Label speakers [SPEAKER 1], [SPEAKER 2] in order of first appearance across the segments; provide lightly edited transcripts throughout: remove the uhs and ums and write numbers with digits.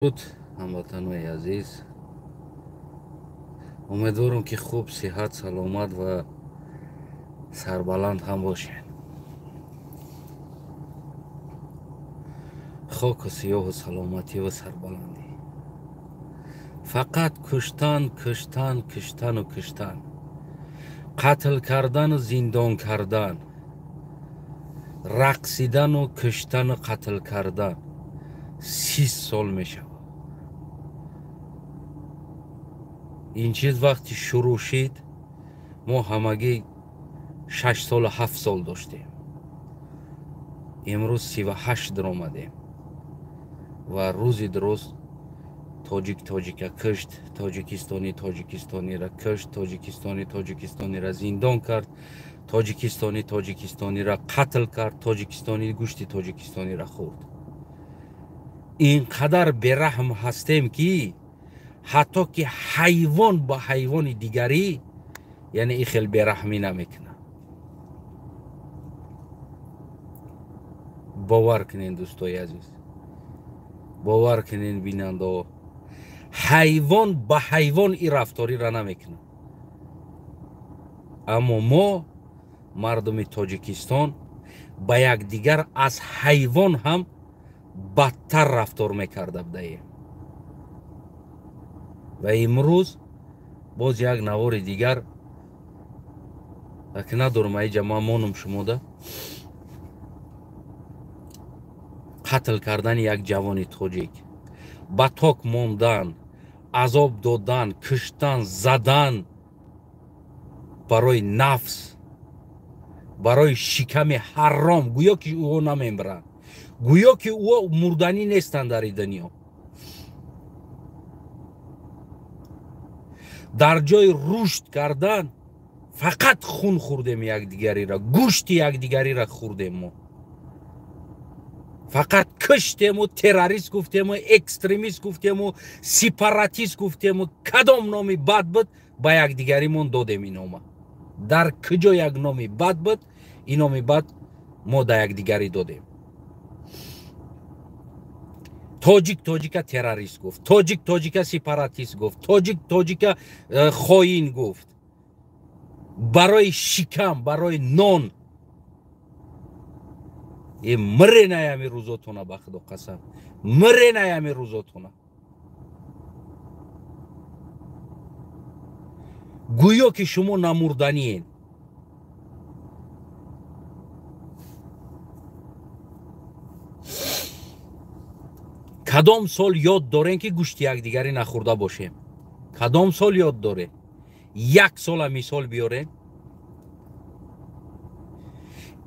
[SPEAKER 1] بود هموطنان عزیز، امیدوارم که خوب صحت سلامت و سربلند هم باشین. خاک و سیاه و سلامتی و سربلندی. فقط کشتن کشتن کشتن و کشتن، قتل کردن و زندان کردن، رقصیدن و کشتن و قتل کردن 30 سال میشه. این چیز وقتی شروع شد ما همگی 6 سال و 7 سال داشتیم. امروز 38 در آمدیم و روزی درست تاجیک کشت، تاجیکستانی را کشت، تاجیکستانی را زندان کرد، تاجیکستانی را قتل کرد، تاجیکستانی گوشت تاجیکستانی را خورد. اینقدر برحم هستیم که حتی که حیوان با حیوان دیگری یعنی این خیلی برحمی نمیکنه. باور کنین دوستای عزیز، باور کنین بیننده، حیوان با حیوان این رفتاری را نمیکنه. اما ما مردم تاجیکستان با یک دیگر از حیوان هم بدتر رفتار میکرده بودیم و امروز باز یک نوار دیگر که ندارم اینجا مامانم شموده قتل کردن یک جوان تاجیک، با تاک موندن، عذاب دادن، کشتن، زدن برای نفس، برای شکم حرام، گویا که او نمیبرن، گویا که او مردنی نیستن در این دنیا. در جای رشد کردن فقط خون خوردیم یک دیگری را، گوشت یک دیگری را خوردیم. ما فقط کشتیم و تروریست گفتیم و اکستریمیست گفتیم و سپاراتیست گفتیم و کدام نامی بد بود با یک دیگری من دادیم. این نام در کجا یک نامی بد بود این نامی بد ما در یک دیگری دادیم. تاجیک تروریست گفت، تاجیک سپاراتیست گفت، تاجیک خائن گفت. برای شکم، برای نان مره نیامی روزاتونه، به خدا قسم مره نیامی روزاتونه. گویا که شما نمردنین. کدام سال یاد دارین که گوشت یک دیگری نخورده باشیم؟ کدام سال یاد داره؟ یک سال مثال بیارین.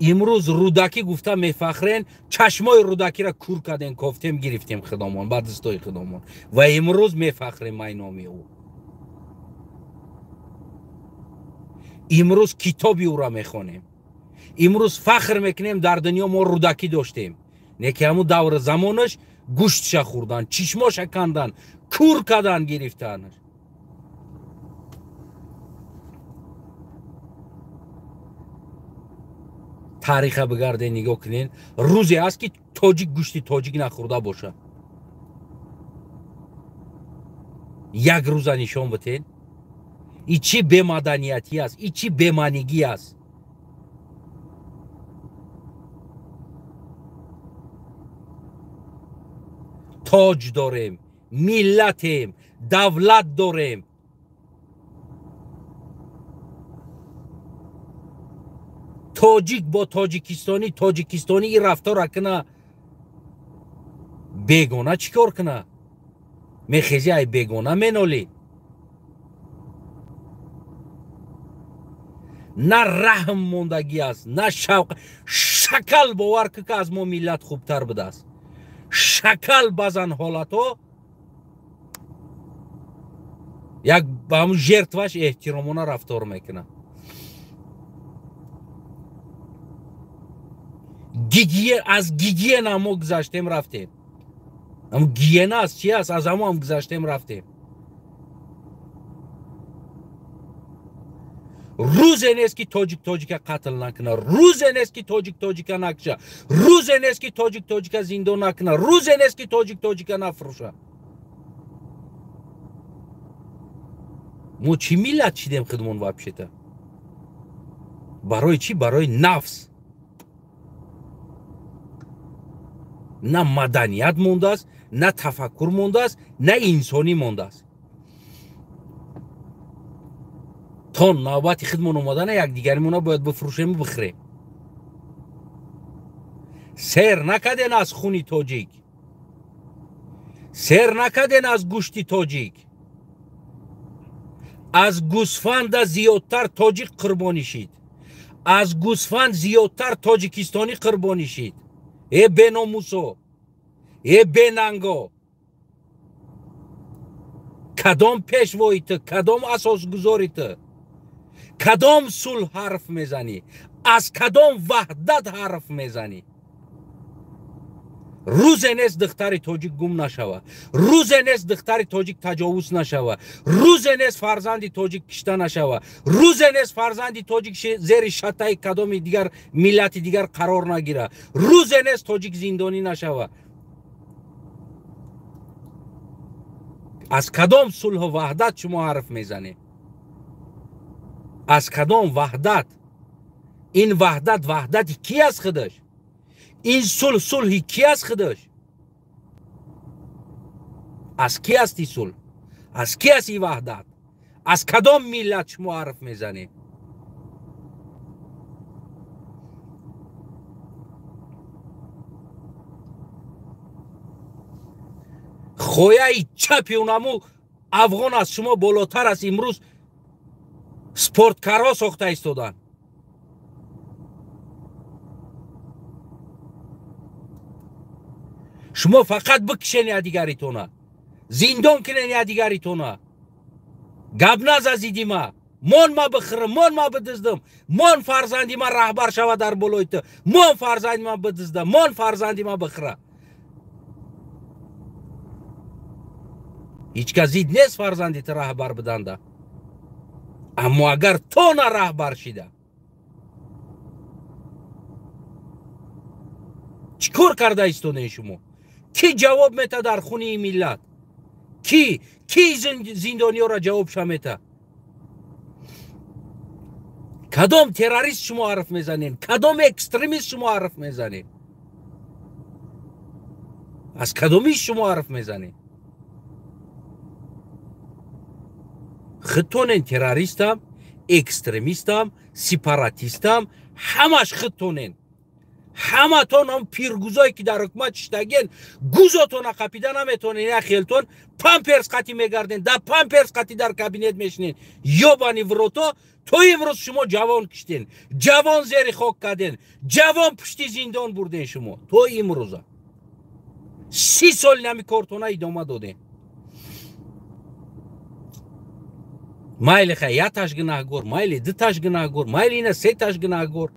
[SPEAKER 1] امروز رودکی گفته میفخرین، چشمای رودکی را کور کردین، کافتیم گرفتیم خدامان، بعد دستای خدامان و امروز میفخرین مینامی او. امروز کتابی او را میخوانیم، امروز فخر میکنیم در دنیا ما رودکی داشتیم. نه که همون دور زمانش گوشتش خوردن، چشماش کندن، کور کردن، گرفتنش. تاریخ بگرده نگاه کنین، روزی هست که تاجیک گوشتی تاجیک نخورده باشه. یک روز نشان بتین. ای چی بی‌مدنیتی است، ای چی بی‌معنیگی است. تاج داریم، ملتیم، دولت داریم. تاجیک با تاجیکستانی این رفتار کنه، بیگانه چیکار کنه؟ میخیزی ای بیگانه مینالی. نه رحم موندگی است، نه شوق. شکل باور که از ما ملت خوبتر بوده است. شکل بزن حالت ها یک به همون ژرتوش احترامانه رفتار میکنه. از گیگیه ما گذشتیم رفتیم. اما گیگیه است چی است؟ از همون هم گذشتیم رفتیم. روز نیست که تاجیک قتل نکنه، روز نیست که تاجیک نکشه، روز نیست که تاجیک زندان نکنه، روز نیست که تاجیک نفروشه. ما چی میلت چیدیم خودمون وابشته؟ برای چی؟ برای نفس. نه مدنیت مونده است، نه تفکر مونده است، نه انسانی مونده است. تا نوبت خودمون اومدن یک دیگریمون باید بفروشیم و بخریم. سیر نکردین از خونی تاجیک، سیر نکردین از گوشتی تاجیک. از گوسفند زیادتر تاجیک قربانی شید، از گوسفند زیادتر تاجیکستانی قربانی شید. ای بناموسو، ای بننگا، کدام پیشواییت، کدام اساس گذاریت، کدام صلح حرف میزنی، از کدام وحدت حرف میزنی؟ روز نیست دختر تاجیک گم نشوه، روز نیست دختر تاجیک تجاوز نشوه، روز نیست فرزند تاجیک کشته نشوه، روز نیست فرزند تاجیک زیر شتای کدام دیگر ملت دیگر قرار نگیره، روز نیست تاجیک زندانی نشوه. از کدام صلح و وحدت شما حرف میزنی؟ از کدام وحدت؟ این وحدت کی از خودش؟ این صلح کی از خودش؟ از کی است این صلح؟ از کی است این وحدت؟ از کدام ملت شما حرف میزنی؟ خویای چپی اونمو افغان از شما بالاتر از امروز سپورتکارها ساخته ایستادن. شما فقط بکشین یادگاریتونه، زندان کنین یادگاریتونه. گپ نزدیدی من بخرم، من بدزدم، من فرزندی من رهبر شود در بلویت، من فرزندی من بدزدم، من فرزندی من بخره. هیچ کس زید نیست فرزندی تو رهبر بدنده. اما اگر تو نه رهبر شده چیکار کرده ایستونه شما؟ کی جواب میته در خونه ملت؟ کی زندانی ها را جواب شمیته؟ کدام تروریست شما حرف میزنین؟ کدام اکستریمیست شما حرف میزنین؟ از کدامیش شما حرف میزنین؟ خودتونین تروریستم، اکستریمیستم، سپاراتیستم، همش خودتونین. همه تون هم پیرگوزایی که در حکومت شتگین گوزاتون قپیده نمیتونین. یا خیلتون پمپرس قطی میگردین، در پمپرس قطی در کابینت میشنین. یا بانی وروتا تو امروز شما جوان کشتین، جوان زیر خاک کردین، جوان پشتی زندان بردین. شما تو امروز 30 سال نمی کارتونه ادامه دادین. مایل خیلی یک تاش گناهگور، مایل دو تاش گناهگور، مایل اینه 3 تاش گناهگور.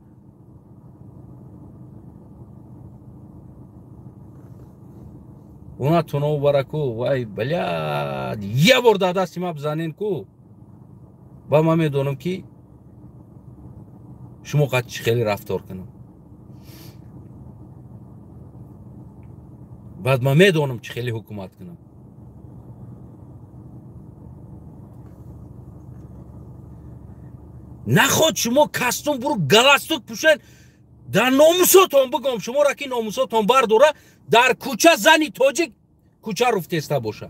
[SPEAKER 1] اونا تونو برکو وای بلاد یه بار داده سیما بزنین کو با ما میدونم که شما قد خیلی رفتار کنم. بعد ما میدونم چه خیلی حکومت کنم. نخواد شما کستون برو گلاستوک پوشن. در ناموساتون بگم شما را که ناموساتون برداره در کوچه زنی تاجیک کوچه رفتسته باشه.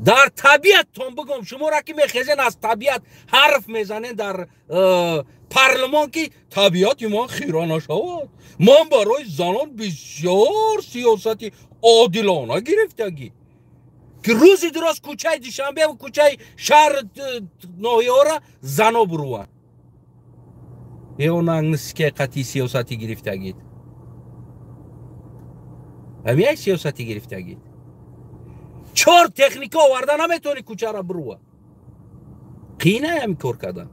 [SPEAKER 1] در طبیعتتون بگم شما را که میخیزین از طبیعت حرف میزنین در پارلمان که طبیعت ما خیره نشود. من برای زنان بسیار سیاستی عادلانه گرفتگی که روزی درست کوچه دوشنبه و کوچه شهر ناحیه را زنا بروان. اون انگلیسی که قطعی سیاستی گرفتگید. همیشه سیاستی گرفتگید. 4 تکنیکا آورده نمیتونی کوچه را بروه. خینه هم کار کردن.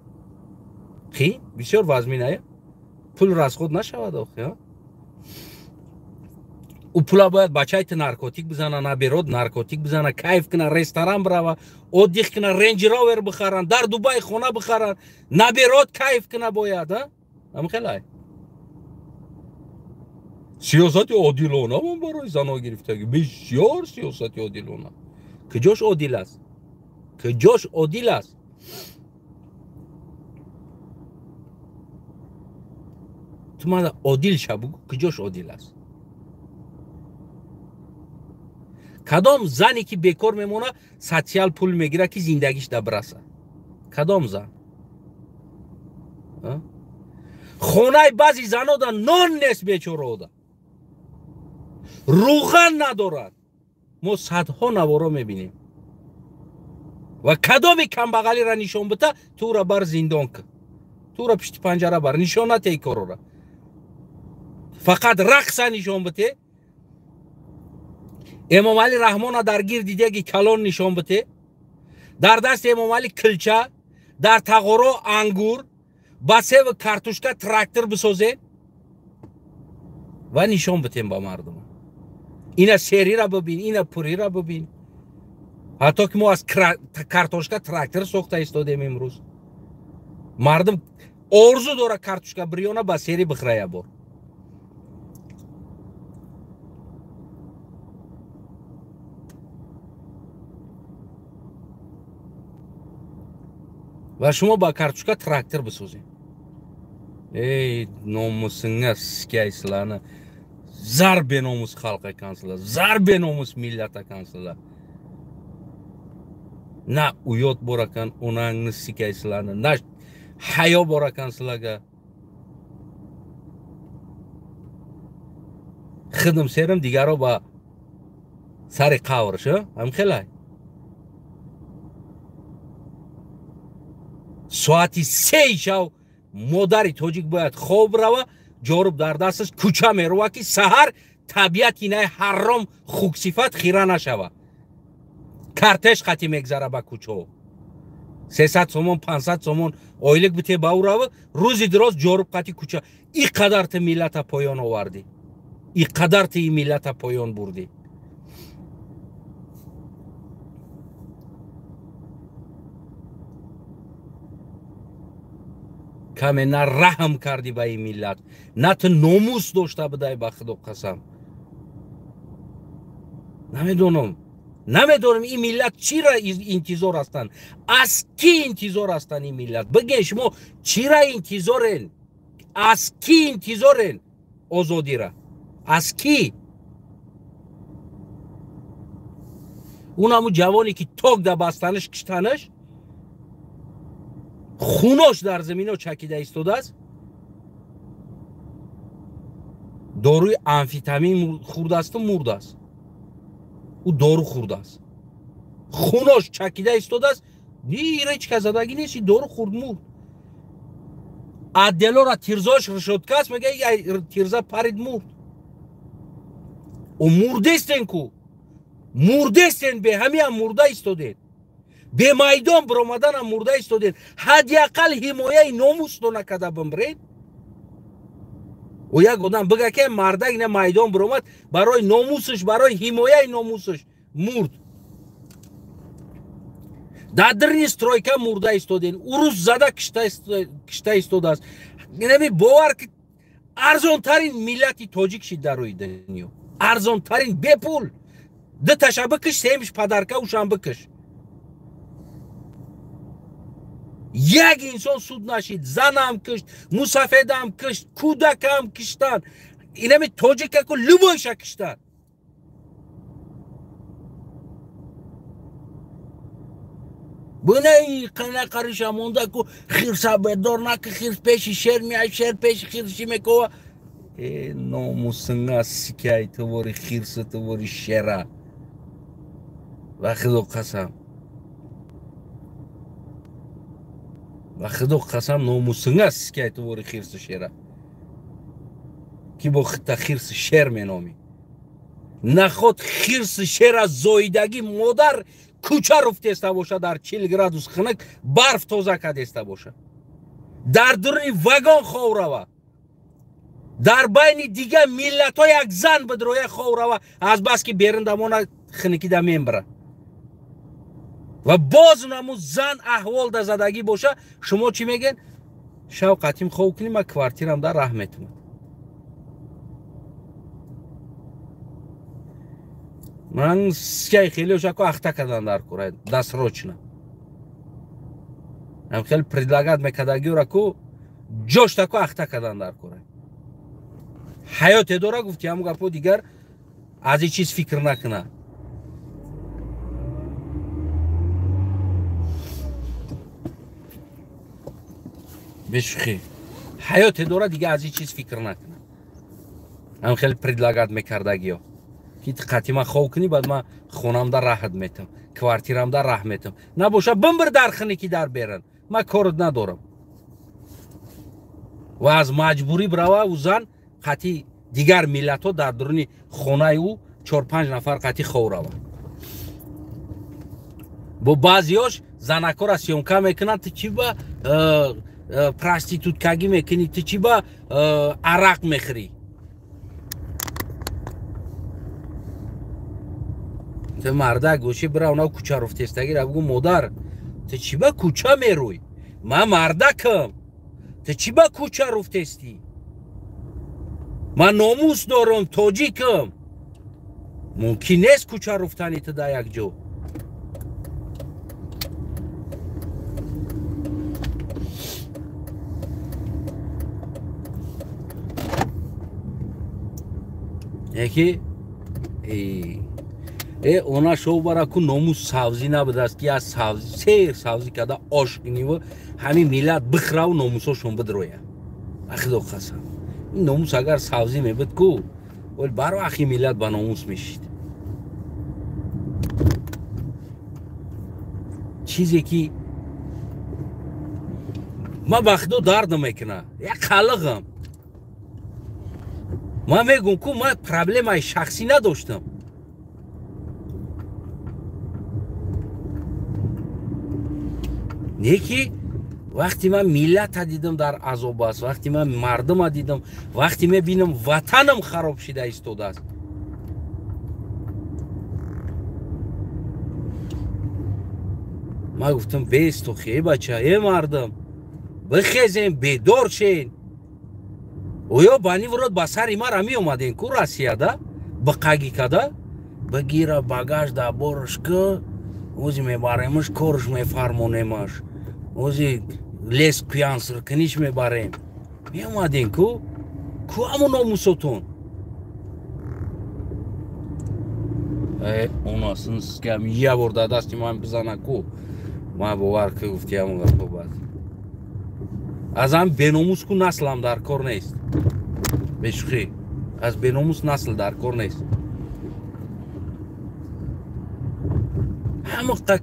[SPEAKER 1] خین بسیار وزمینه. پول را از خود نشود آخه. او پولا باید بچه‌ایت نارکوتیک بزنه، نبرود نارکوتیک بزنه، کیف کنه، رستوران بروه، اودیخ کنه، رنج راور بخرن، در دبی خونه بخرن، نبرود کیف کنه باید. هم خیلی سیاست عادلانه من برای زنها گرفتگی. بسیار سیاست عادلانه. کجاش عادل است؟ که جاش عادل است. تو من عادل شو بگو که جاش عادل است. کدام زنی که بیکار میمونه سوسیال پول میگیره که زندگیش در برسه؟ کدام زن؟ خونه بعضی زنها در نان نیست بیچاره دا، روغن ندارد. ما صدها نوارا میبینیم و کدامی کمبغلی را نشان بده تو را بر زندان که تو را پشت پنجره بر نشان نده ای کارو را، فقط رقص نشان بده. امام علی رحمان درگیر دیده که کلان نشان بده، در دست امام علی کلچه، در تقارا انگور، بسه و کارتوشکا تراکتور بسازه و نشان بتیم با مردم. اینا سری را ببین، اینا پوری را ببین. حتی که ما از کارتوشکا تراکتور ساخته ایستادیم امروز. مردم آرزو داره کارتوشکا بریونه با سری بخره بار. و شما با کارتوشکا تراکتور بسازین. ای ناموسنگه سکیسلانه زار به ناموس خلقه کانسلا، زار به ناموس ملت کانسلا. نه اویات براکن اونان سکیسلانه، نه حیا براکن سلاگه. خدم سرم دیگرها با سر قاورش هم خیلی ساعتی 3 شب مادری توجیک باید خواب روه، جارب در دستش کوچه میروه که سحر طبیعت اینه حرام خوک صفت خیره نشوه. کارتش خطی میگذره با کوچه 300 سومون 500 سومون آیلک بته باو روه، روزی دراز جارب خطی کوچه. ای قدر ت ملت پایان آوردی، ای قدر ت ملت پایان بردی. کمی نه رحم کردی به این ملت، نه تو ناموس داشته بدهی به خدا قسم. نمیدونم این ملت چی را انتظار هستن، از کی انتظار هستن این ملت؟ بگه شما چی را انتظارن، از کی انتظارن آزادی را؟ از کی؟ اون همون جوانی که تاک در بستنش کشتنش، خوناش در زمین ها چکیده ایستاده است، داروی امفیتامین خورده است و مرده است. او دارو خورده است، خوناش چکیده ایستاده است، دیگه هیچ کس زدگی نیست، دارو خورد مرد. عدلا را تیرزاش رشد کس میگه تیرزا پرید مرد. او مردستن کو، مردستن به همین هم مرده ایستاده، به میدان برآمدن هم مرده ایستادین. حداقل حمایه ناموس تو نکرده بمرید. و یک آدم بگه که مرده اینه میدان برآمد برای ناموسش، برای حمایه ناموسش مرد. در درین استرایکا مرده ایستادین، او روز زده کشته ایستاده است. نمی باور که ارزان ترین ملتی تاجیک شید در روی دنیا، ارزان ترین به پول. ده تشبه کش سیمش پدرکه و شنبه کش. یک انسان سود نشید، زن هم کشت، مسافد هم کشت، کودک هم کشتن. اینه می تاجیک که لبایش کشتن. بونه ای قنه قریش همونده که خیرسا بدار نکه خیرس پیشی شیر میای، شیر پیشی خیرشی میکوه. ای ناموسنگه سکای تواری خیرس تواری شیره و خدا قسم، و خدا قسم ناموسنگه سکای تواری خیرس شیره که با خطا خیرس شیر مینامی. نخواد خیرس شیر از زایدگی مادر کوچه رفته استه باشه، در 40 گرادوس خنک برف تازه کده استه باشه، در درنی وگان خواه در بین دیگه ملت ها یک زن بدروی خواه از بس که بیرندمانه خنکی ده میمبره و باز نمو زن احوال ده زدگی باشه. شما چی میگن؟ شوقتیم خواه کنیم، من کوارتیرم در رحمتم. من سکای خیلی شکو اخته کردن در کوره دست روچنه. ҳам хеле предлагат мекардагиёра ку ҷоштаку ахта кардан дар кора ҳаёте дора гуфти ҳамун гапо дигар аз ин чиз фикр накуна бешухӣ ҳаёте дора дигар аз ин чиз фикр накуна ҳам хеле предлагат мекардагиё ки диққати ман хоб кунӣ баъд ман хонамда раҳат метам квартирамда раҳ метам набоша бимбир дар хини ки дар беран ман корот надорам ва аз маҷбурӣ брава ӯ зан қати дигар миллатҳо дар дуруни хонаи ӯ 4-5 нафар қати хов рава бо баъзиёш занакора сёмка мекунанд ту чӣ ба проституткагӣ мекунӣ ту чӣ ба арақ мехӯрӣ ту мардак бошӣ бира уна кӯча руфтестагира бигӯ модар ту чӣ ба кӯча мерӯй ман мардакам ту чӣ ба кӯча руфтестӣ ман номус дорам тоҷикам мумкин нест кӯча руфтани ту дар як ҷо яки она шоу бара ку номус савзӣ набудааст ки аз савзӣ сер савзӣ карда ош киниву ҳамин миллат бихраву номусошон бидроя ахудо қасам ин номус агар савзӣ мебуд ку вале барвақт ин миллат ба номус мешид чизе ки ман ба худо дардам мекуна як қалиғам ман мегӯм ку ман проблемаи шахсӣ надоштам не ки вақти ман миллата дидам дар азоб аст вақти ман мардума дидам вақти мебинам ватанам хароб шуда истодааст ман гуфтам бестохи е бача е мардам бихезем бедор шен оё бани вурод ба сари мара меомаден ку россияда биқаги када бигира багаж да борш ку ози мебаремаш корш мефармонемаш ози лес куянсир киниш мебарем меомаден ку ҳамун номусотон онасинскам я бор да дасти ман бизана ку ман бовар ку гуфти ҳамун гапо баъд аз ҳам беномус ку наслам дар кор нест бешухӣ аз беномус насл дар кор нест ҳамақа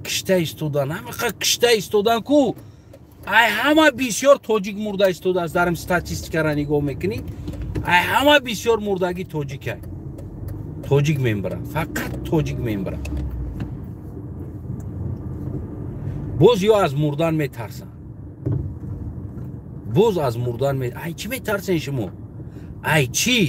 [SPEAKER 1] кишта истодан ку ай ҳама бисёр тоҷик мурда истодааст дарим статистикара нигоҳ мекунӣ ай ҳама бисёр мурдаги тоҷикай тоҷик мебира фақат тоҷик мебира боз ё аз мурдан метарсан боз аз мурдан ай чӣ метарсен шумо ай чӣ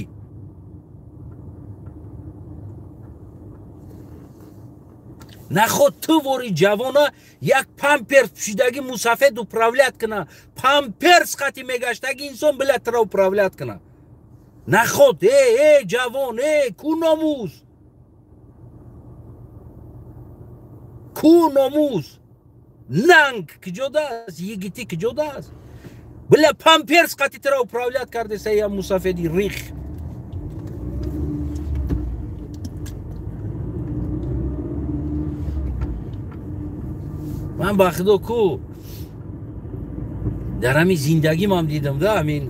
[SPEAKER 1] наход ту вори ҷавона як памперс пӯшидаги мусафед управлят куна памперс қати мегаштаги инсон билад тура управлят куна наход ҷавон ку номус ку номус нанг киҷодааст йигитӣ киҷодааст била памперс қати тура управлят кардеса я мусафеди рих ман ба худо ку дар ҳамин зиндагим ҳам дидам да ҳамин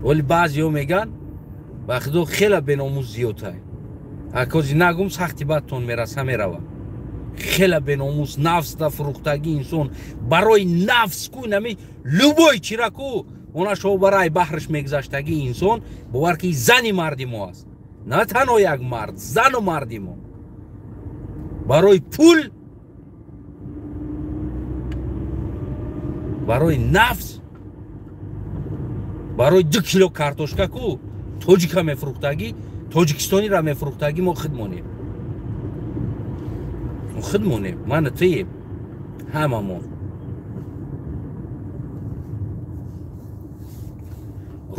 [SPEAKER 1] вале баъзеҳо меган ба худо хела беномус зиёдтай акози нагум сахти бадтон мераса мерава хела беномус нафсда фурӯхтаги инсон барои нафс ку нами любой чира ку она шоҳ барои баҳриш мегзаштаги инсон бовар ки зани марди мо аст на танҳо як мард зану марди мо барои пул барои нафс барои 2 кило картошка ку тоҷика мефурӯхтагӣ тоҷикистонира мефурӯхтагӣ мо хидмонем ману туем ҳамамон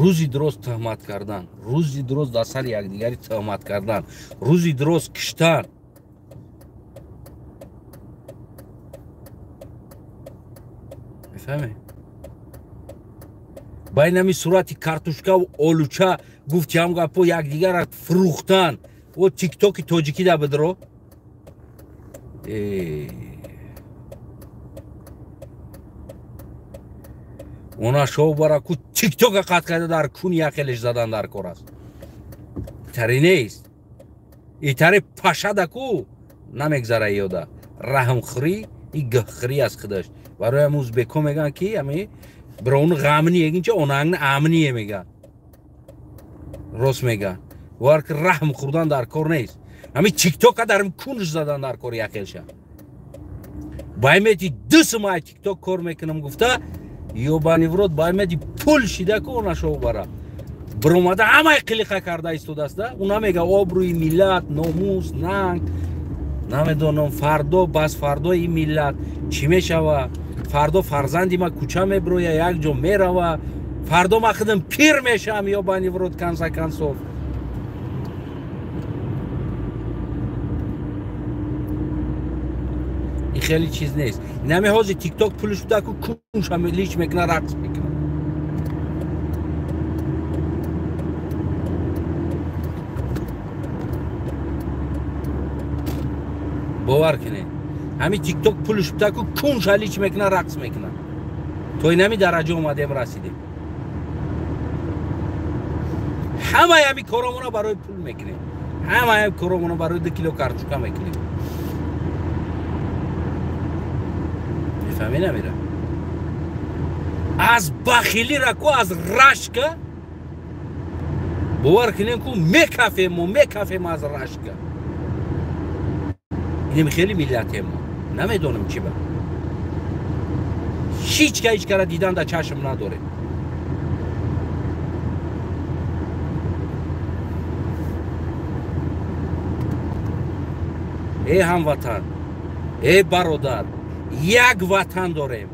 [SPEAKER 1] рӯзи дуроз тӯҳмат кардан рӯзи дуроз дар сари якдигари тӯҳмат кардан рӯзи дуроз киштан میفهمی؟ بین همی صورت کارتوشکا و اولوچا گفتی هم گپو یک دیگر را فروختن و تیک توک توجیکی دا بدرو اونا شو برا کو تیک توک قط کرده در کون یخلش زدن در کار است تری نیست ای تری پاشا دا کو نمیگذاره یاده رحم خوری ای گخری از خودش برای اموز بکو میگن که همی برای اون غامنی اینجا اون امنیه میگن راست میگن وار که رحم خوردن در کار نیست همی تیک توک درم کونش زدن در کار یخلش بایمیتی 2 ماه تیک توک کار میکنم گفته یوبانی ورود بایمیتی پول شیده که اونا شو برا برومده همه قلیقه کرده ایستو دسته اونا میگه آبروی ملت ناموس ننگ نمیدونم فردا بس فردا این ملت چی میشوه فردا فرزندی ما کوچه میبرویه یک جا میروه فردا ما خودم پیر میشم یا بانی ورود کنسا کنسوف این خیلی چیز نیست نمی حاضی تیک توک پولش بوده که کنش همه لیچ میکنه رقص میکنه باور کنه همین تیک توک پولش بوده که کنش لیچ میکنه رقص میکنه توی نمی درجه اومدیم رسیدیم همه همی کارامونا برای پول میکنیم همه همی کارامونا برای 2 کیلو کارچوکا میکنیم میفهمی نمیره از بخیلی رکو از رشک باور کنیم که میکفیم از رشک اینم خیلی ملت ما نمیدونم چی با هیچ که هیچ کاره دیدن در چشم نداره ای هموطن ای برادر یک وطن داریم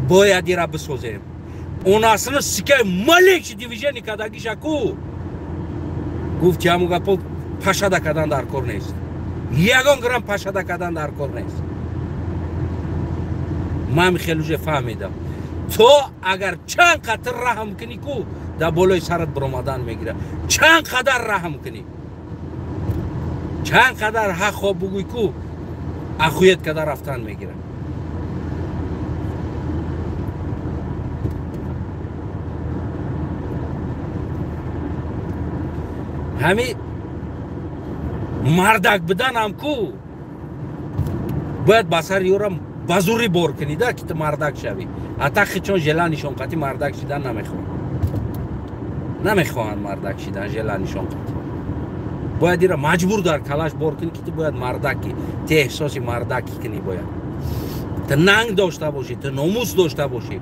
[SPEAKER 1] باید را بسازیم اون اصلا سکه ملک دیویژنی کدگیش کو گفت همون گپو پشده کدن در کار نیست یگان گرم پشده کدن در کار نیست من خیلی فهمیدم تو اگر چند قطر رحم کنی کو در بالای سرت برآمدن میگیره چند قدر رحم کنی چند قدر حق خواب بگوی کو اخویت کدر رفتن میگیره همی مردک بدن هم کو باید بسر یورم بزوری بار کنی ده که تو مردک شوی حتی چون ژله نشان قطعی مردک شدن نمیخوان مردک شدن ژله نشان قطعی باید ایره مجبور در کلاش بار کنی که تو باید مردکی تو احساسی مردکی کنی باید تو ننگ داشته باشی تو ناموس داشته باشی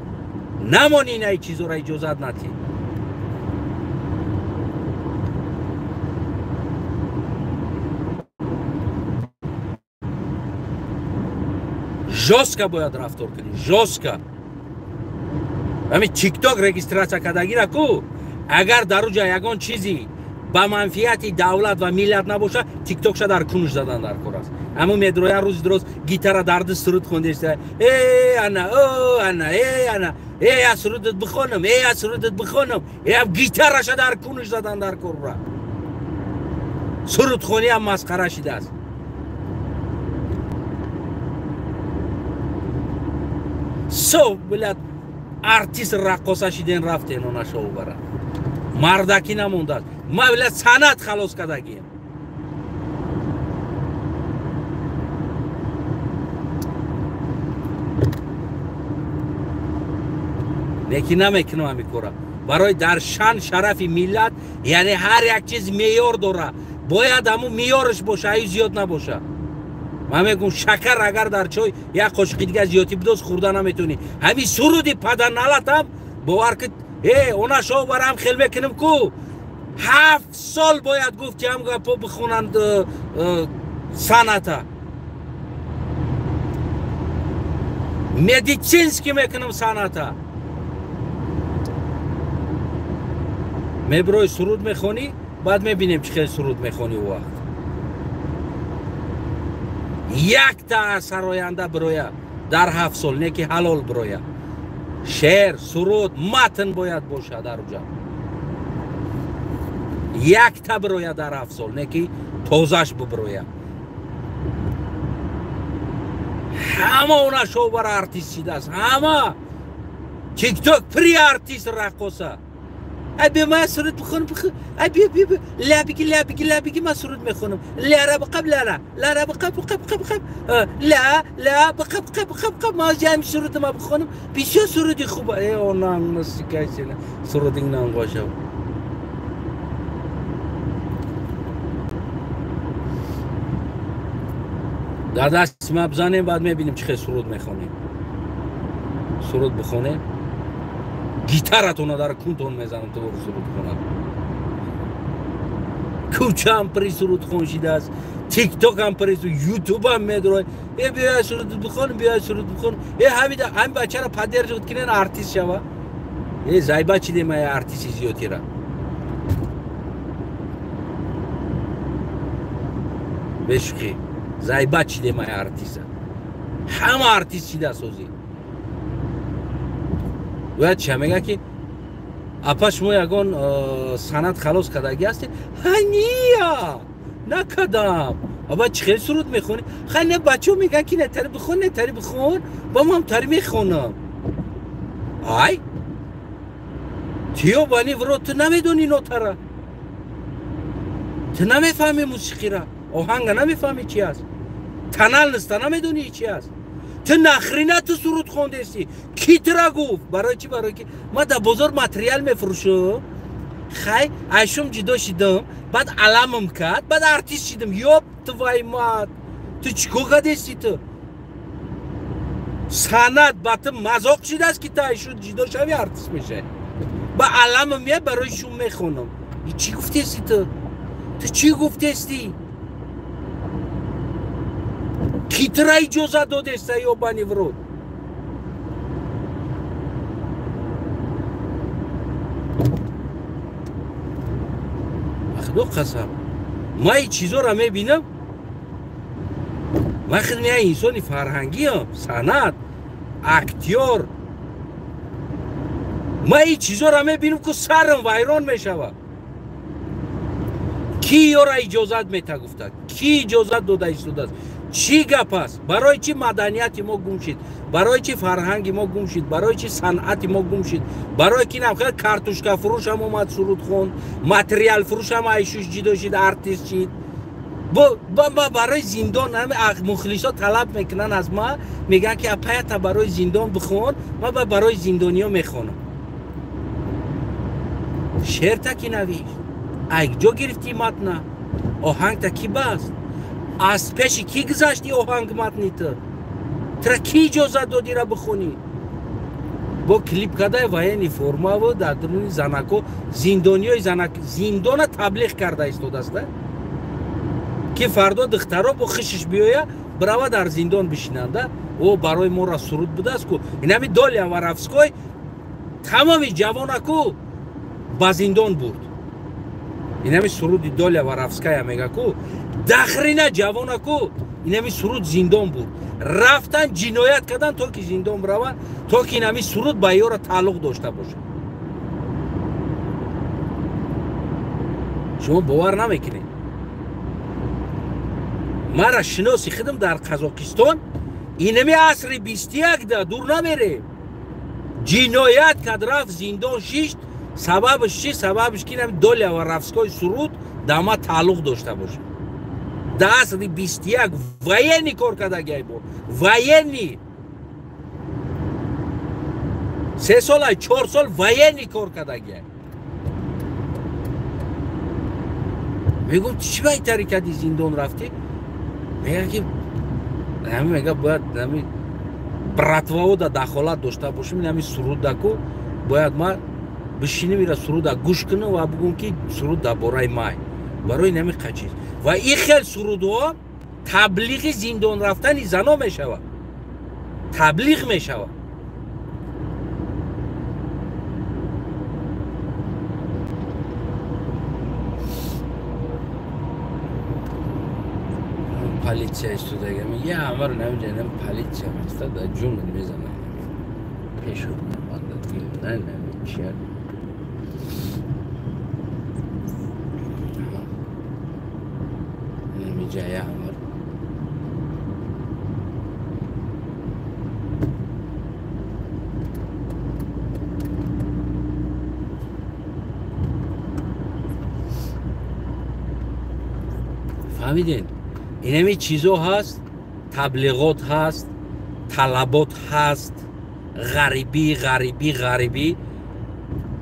[SPEAKER 1] نمانی این ای چیزو را اجازت ندی جاسکا باید رفتار کنی جاسکا همین تیک توک رجیستراسیا کردگی را کو اگر در اونجا یگان چیزی با منفیت دولت و ملت نباشه تیک توک شد در کنش زدن در کار است اما میدروی روز درست گیتار درد سرود خونده است ای انا او انا ای انا ای سرودت بخونم ای سرودت بخونم ای گیتار شد در کنش زدن در کار را سرود خونی هم مسخره شده است سو بلد ارتیست رقاصه شدین رفتین اونا شو برن مردکی نمونده ما بلد سنت خلاص کردگیم نیکی نمیکنم همی کورا برای در شان شرف ملت یعنی هر یک چیز میار داره باید همون میارش باشه ای زیاد نباشه من میگم شکر اگر در چای یک قاشق دیگه زیادی بدوز خوردن نمیتونی همین سرودی پدر نلتم باور که اونا شو برام خیلی میکنم کو 7 سال باید گفت که هم گپا بخونند سنتا مدیچینسکی میکنم سنتا میبروی سرود میخونی بعد میبینیم چه خیلی سرود میخونی او وقت یک تا سراینده برویا در 7 سال نه که حلال برویا شعر سرود متن باید باشه در اونجا یک تا برویه در 7 سال نه که تازهش ببرویه همه اونا شوبر آرتیست شده است همه تیک توک پری آرتیست رقصه ابی ما سرود بخونم ابی لا بگی ما سرود میخونم لا بقب لا بقب لا بقب ما جایم سرود ما بخونم بسیار سرودی خوبه ای اونا موسیقی سینه سرود این نام باشه در دست ما بزنیم بعد میبینیم چه سرود میخونیم سرود بخونیم گیتارتون در کنتون میزنم تو برو سرود کنم کوچه هم پری سرود خونشیده است تیک توک هم پری سرود یوتیوب هم میدروی بیا سرود بخونم همین بچه را پدر جود کنین آرتیست شوا زایبا چی دیم آرتیستی زیادی را بشکی زایبا چی دیم آرتیست همه آرتیست چیده سوزی باید چه میگه که اپا شما یکان سند خلاص کدگی هستی هنیا نکدم اما چه خیلی سرود میخونی خیلی بچه ها میگن که نتری بخون با ما هم تری میخونم آی تیو بانی ورو تو نمیدونی نوتا را تو نمیفهمی موسیقی را آهنگ نمیفهمی چی هست تنال نستا نمیدونی چی هست تو نخرینه تو سرود خونده استی کی ترا گفت برای چی برای که ما در بازار متریال میفروشم خی ایشم جدا شدم بعد علمم کرد بعد آرتیست شدم یوب تو وای مات تو چیکو کردی تو سند بعد مذاق شده است که تا ایشون جدا شوی آرتیست میشه با علمم میاد برای شون میخونم چی گفتی استی تو چی گفتی استی کی ترا اجازه داده است یا بانی ورود خدا قسم ما این چیزا را میبینم من خیلی انسانی فرهنگی هم سند اکتیار ما این چیزا را میبینم که سرم ویران میشود کی یا را اجازت میتا گفته کی اجازت داده است چی گپ است برای چی مدنیت ما گم شد برای چی فرهنگ ما گم شد برای چی صنعت ما گم شد برای کی نمیخواد کارتوشکا فروش هم اومد سرود خوند متریال فروش هم ایشوش جدا شد آرتیست شد برای زندان همه مخلصا طلب میکنن از ما میگن که اپایت برای زندان بخون ما برای زندانیا میخونم شعر تا کی نوشت یک جا گرفتی متن آهنگ تا کی بست از پیش کی گذاشتی آهنگ متنی ترا کی اجازه دادی را بخونی با کلیپ کده وینی فرما و در درون زنکو زندانیای زندان تبلیغ کرده ایستاده است که فردا دخترها با خشش بیایه برای در زندان بشیننده او برای ما را سرود بوده است که این همی دالیا و رفسکای تمامی جوانکو با زندان برد این همی سرود دالیا و رفسکای میگه که دخرینه جوانکو این همی سرود زندان بود رفتن جنایت کردن تا که زندان بروند تا که این همی سرود با یارا تعلق داشته باشه شما باور نمیکنید ما را شناسی خودم در قزاقستان این همی عصر 21 ده دور نمیره جنایت کرد رفت زندان شیشت سببش چی؟ سببش که این همی دالیا و رفسکای سرود در ما تعلق داشته باشه دست 21 وینی کار کرده گای بود وینی 3 سال 4 سال وینی کار کرده گای میگم چی باید طریقتی زندان رفتی میگه که میگه باید براتوا در دخالت داشته باشیم این همی سرود دکو باید ما بشینیم این سرود گوش کنم و بگم که سرود در بارای مای برای نمی قچیز و این خیلی سرودها تبلیغ زندان رفتن زنا می شود تبلیغ می شود پالیتسیا استوده گمی یه همه رو نمی جنم پالیتسیا هسته در جون می زنم پیش رو نه چیه نمیجای عمر فهمیدین؟ اینمی چیزو هست، تبلیغات هست، طلبات هست، غریبی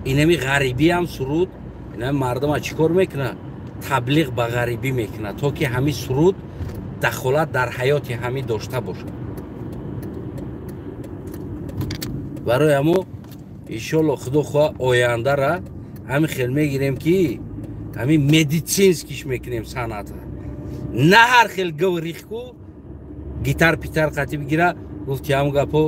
[SPEAKER 1] اینمی غریبی هم سرود اینمی مردم ها چی کار میکنه؟ تبلیغ به غریبی میکنه تا که همی سرود دخالت در حیات همی داشته باشه. برای همو ایشالله خدا خواه آینده را همی خیلی میگیریم که همی مدیسینسکیش میکنیم صنعت. نه هر خیلی گو ریخ کو گیتار پیتر قطعی بگیره گفت که همون گپو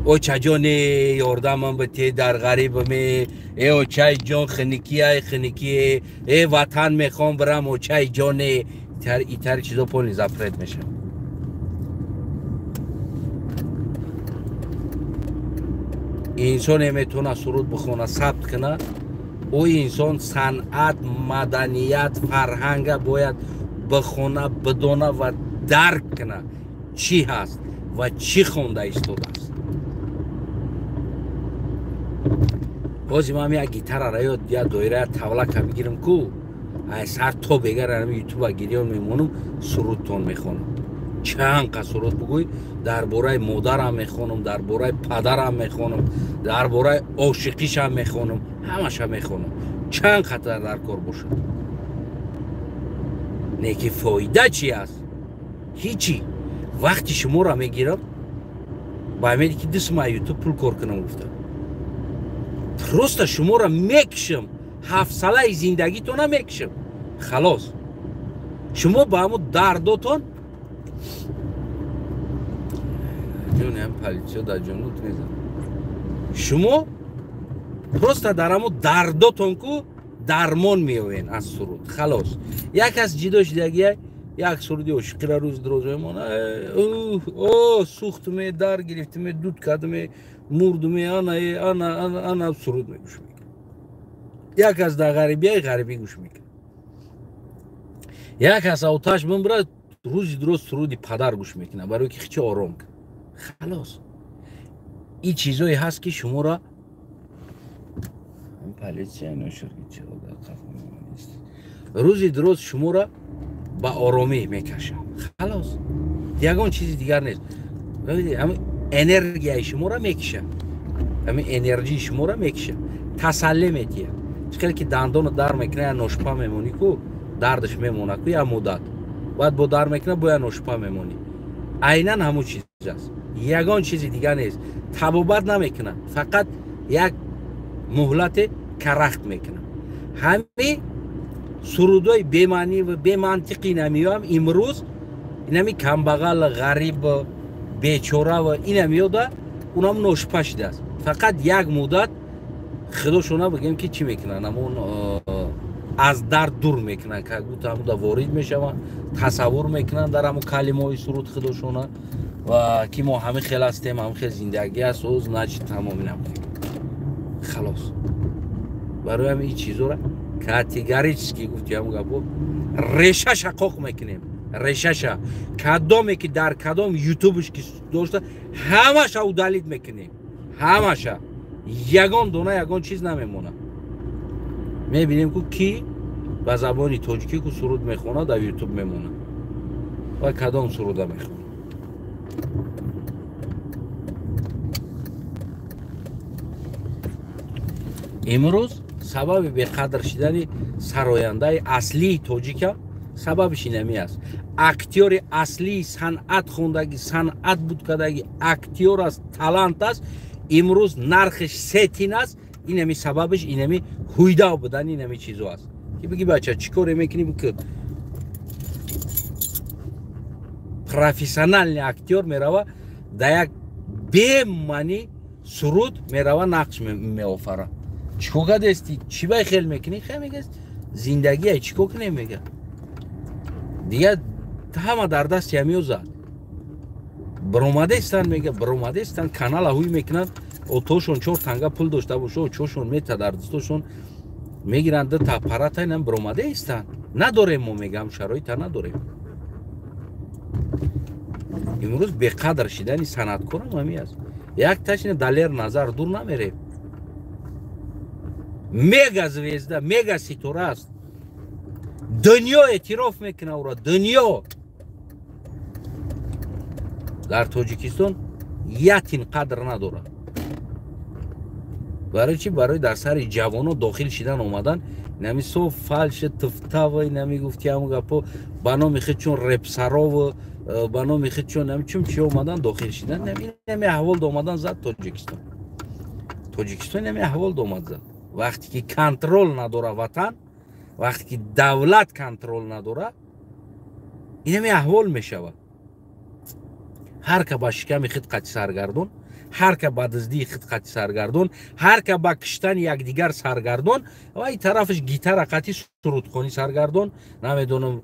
[SPEAKER 1] او چجان یاردمم به تی در غریب می او چای جان خنیکی ای وطن میخوام برم او چای جان ایتر چیزا پول زفرد میشه. انسان نمیتونه سرود بخونه ثبت کنه. او انسان صنعت مدنیت فرهنگ باید بخونه بدونه و درک کنه چی هست و چی خونده ایستاده است. بازی ما یک گیتار را یا دایره طاوله که میگیرم کو از هر تا بگر هم یوتیوب گیریان میمونم سرود تون میخونم. چند قصه سرود بگوی درباره مادرم میخونم، درباره پدرم میخونم، درباره عاشقیش هم میخونم، همش هم میخونم. چند خطر در کار باشه. نیکی فایده چی است؟ هیچی. وقتی شما را میگیرم با امیدی که دست ما یوتیوب پول کار کنم گفتم درست شما را میکشم 7 ساله زندگی تو نمیکشم. خلاص شما با همون درداتون جون هم پلیچه در جنوت میزن شما درست در همون درداتون که درمان میوین از سرود. خلاص یک از جداش دیگه یک سرودی عشقی را روز دراز میمونه اوه سوختم در گرفتم دود کردم مردم انا سرود میگوش میکنه. یک از در غریبی گوش میکنه. یک از آتش بمبره روز درست سرودی پدر گوش میکنه برای که خیلی آرام کنه. خلاص این چیزایی هست که شما را روز درست شما را با آرامی میکشه. خلاص یگان چیزی دیگر نیست. همین انرژی شما را میکشه. همین انرژی شما را میکشه. تسلی میتیه. چون که دندان در میکنه نوشپا میمونی کو دردش میمونه کو یا مدت بعد با در میکنه با نوشپا میمونی. عیناً همون چیز است. یگان چیزی دیگر نیست. تبابت نمیکنه. فقط یک مهلت کرخت میکنه. همین سرودای بی‌معنی و بی‌منطقی نمیام امروز اینمی کمبغل غریب بیچاره و اینمیاده اونم نوشپا شده است. فقط یک مدت خداشونا بگیم که چی میکنن همون از در دور میکنن که گوت همون وارد میشون تصور میکنن در همون کلمه های سرود خداشونا و که ما همه خیلی هستیم همه خیلی زندگی است و نجی تمامی نمونیم. خلاص برای همه این چیزو را کاتگوریش که گفتی همون گفت ریشه شقاق میکنیم. ریشه کدامی که در کدام یوتیوبش که داشته همش او دلیل میکنیم. همش یگان دونه یگان چیز نمیمونه. میبینیم که کی به زبانی تاجیکی که سرود میخونه در یوتیوب میمونه و کدام سروده میخونه. امروز سبب به قدر شدن سراینده اصلی تاجیک سببش اینمی است. اکتیور اصلی صنعت خوندگی صنعت بود کردگی اکتیور است تالنت است امروز نرخش 3 تین است. اینمی سببش اینمی هویدا بودن اینمی چیزو است که بگی بچه چیکار میکنی که پروفسیونال اکتیور میروه در یک بی‌معنی سرود میروه نقش میآفره. چیکار دستی چی باید خیلی میکنی خیلی میگه زندگی چیکار کنی میگه دیگه همه در دست همیو زد برآمده استن میگه برآمده استن کانال هوی میکنن отошон 4 танга пул дошта боша чошон мета дар дастошон мегиранд та парата инам бромада истанд. Надорем мо мегам шароита надорем. имрӯз беқадр шидани санъаткорам ҳами аст. як ташина далер назар дур намерем. мега звезда, мега ситора аст. дунё эътироф мекуна ӯро, дунё. дар тоҷикистон ятин қадр надорад. барои чӣ? барои дар сари ҷавоно дохил шидан омадан, нами со фалш туфтава, нами гуфти ҳамн гапо ба номи худ чун репсарово, ба номи худ чун нами чум чӣ омадан дохил шидан. нами аҳвол омадан зад тоҷикистон. тоҷикистон нами аҳвол омад зад. вақте ки контрол надора ватан, вақте ки давлат контрол надора, инами аҳвол мешавад. ҳар ка ба шиками худ қати саргардон, ҳар ка ба дуздии худ қати саргардон, ҳар ка ба киштани якдигар саргардон ва ин тарафаш гитара қати сурудхонӣ саргардон. намедонам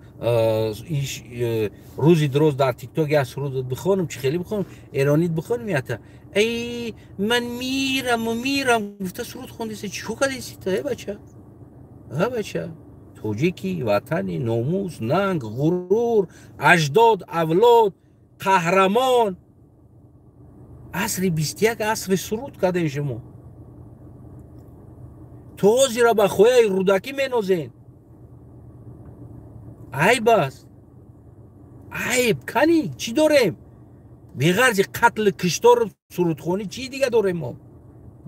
[SPEAKER 1] рӯзи дуроз дар тикток як суруд бихонам, чӣ хеле бихонам, эронит бихонам, ята ай ман мирам гуфта суруд хондиса, чӣ кардиси та? бача тоҷики ватани номус, нанг, ғурур, аҷдод, авлод, қаҳрамон. асри 21 асри суруд кардем шумо. то ҳозира ба хояи рӯдакӣ менозен. айб аст. айб кани чӣ дорем? беғарзи қатли киштор сурудхонӣ чӣ дига дорем мо?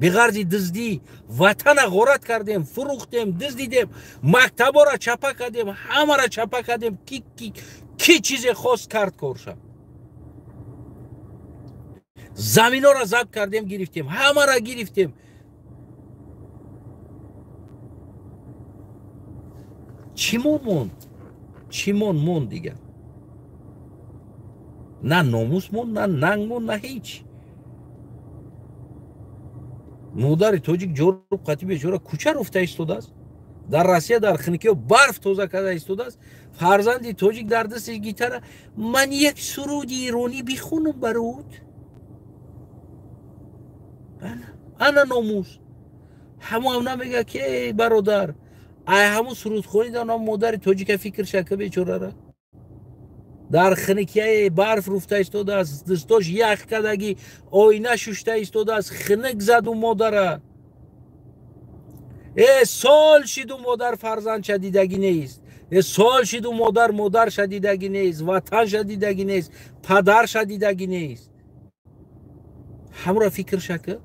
[SPEAKER 1] беғарзи дуздӣ ватана ғорат кардем, фурӯхтем, дуздидем, мактабора чапа кардем, ҳамара чапа кардем. ки чизе хос кард корша? заминора забт кардем, гирифтем, ҳамара гирифтем. чимон монд дига? на номус монд, на нанг монд, на ҳеҷ. модари тоҷик ҷоруб қати бечора кӯча руфта истодааст. дар Россия дар хинкиҳо барф тоза карда истодааст. фарзанди тоҷик дар дастиш гитара. ман як суруди иронӣ бихонам барот. ана номус. ҳамон намега ки бародар, ай ҳамон сурудхонӣ донам модари тоҷика фикр шака бечорара. дар хиникияи барф руфта истодааст, дистош ях кадаги оина шушта истодааст, хиник заду модара. сол шиду модар фарзанд шадидагӣ нест. сол шиду модар шадидагӣ нест. ватан шадидагӣ нест. падар шадидагӣ нест. ҳамра фикр шака.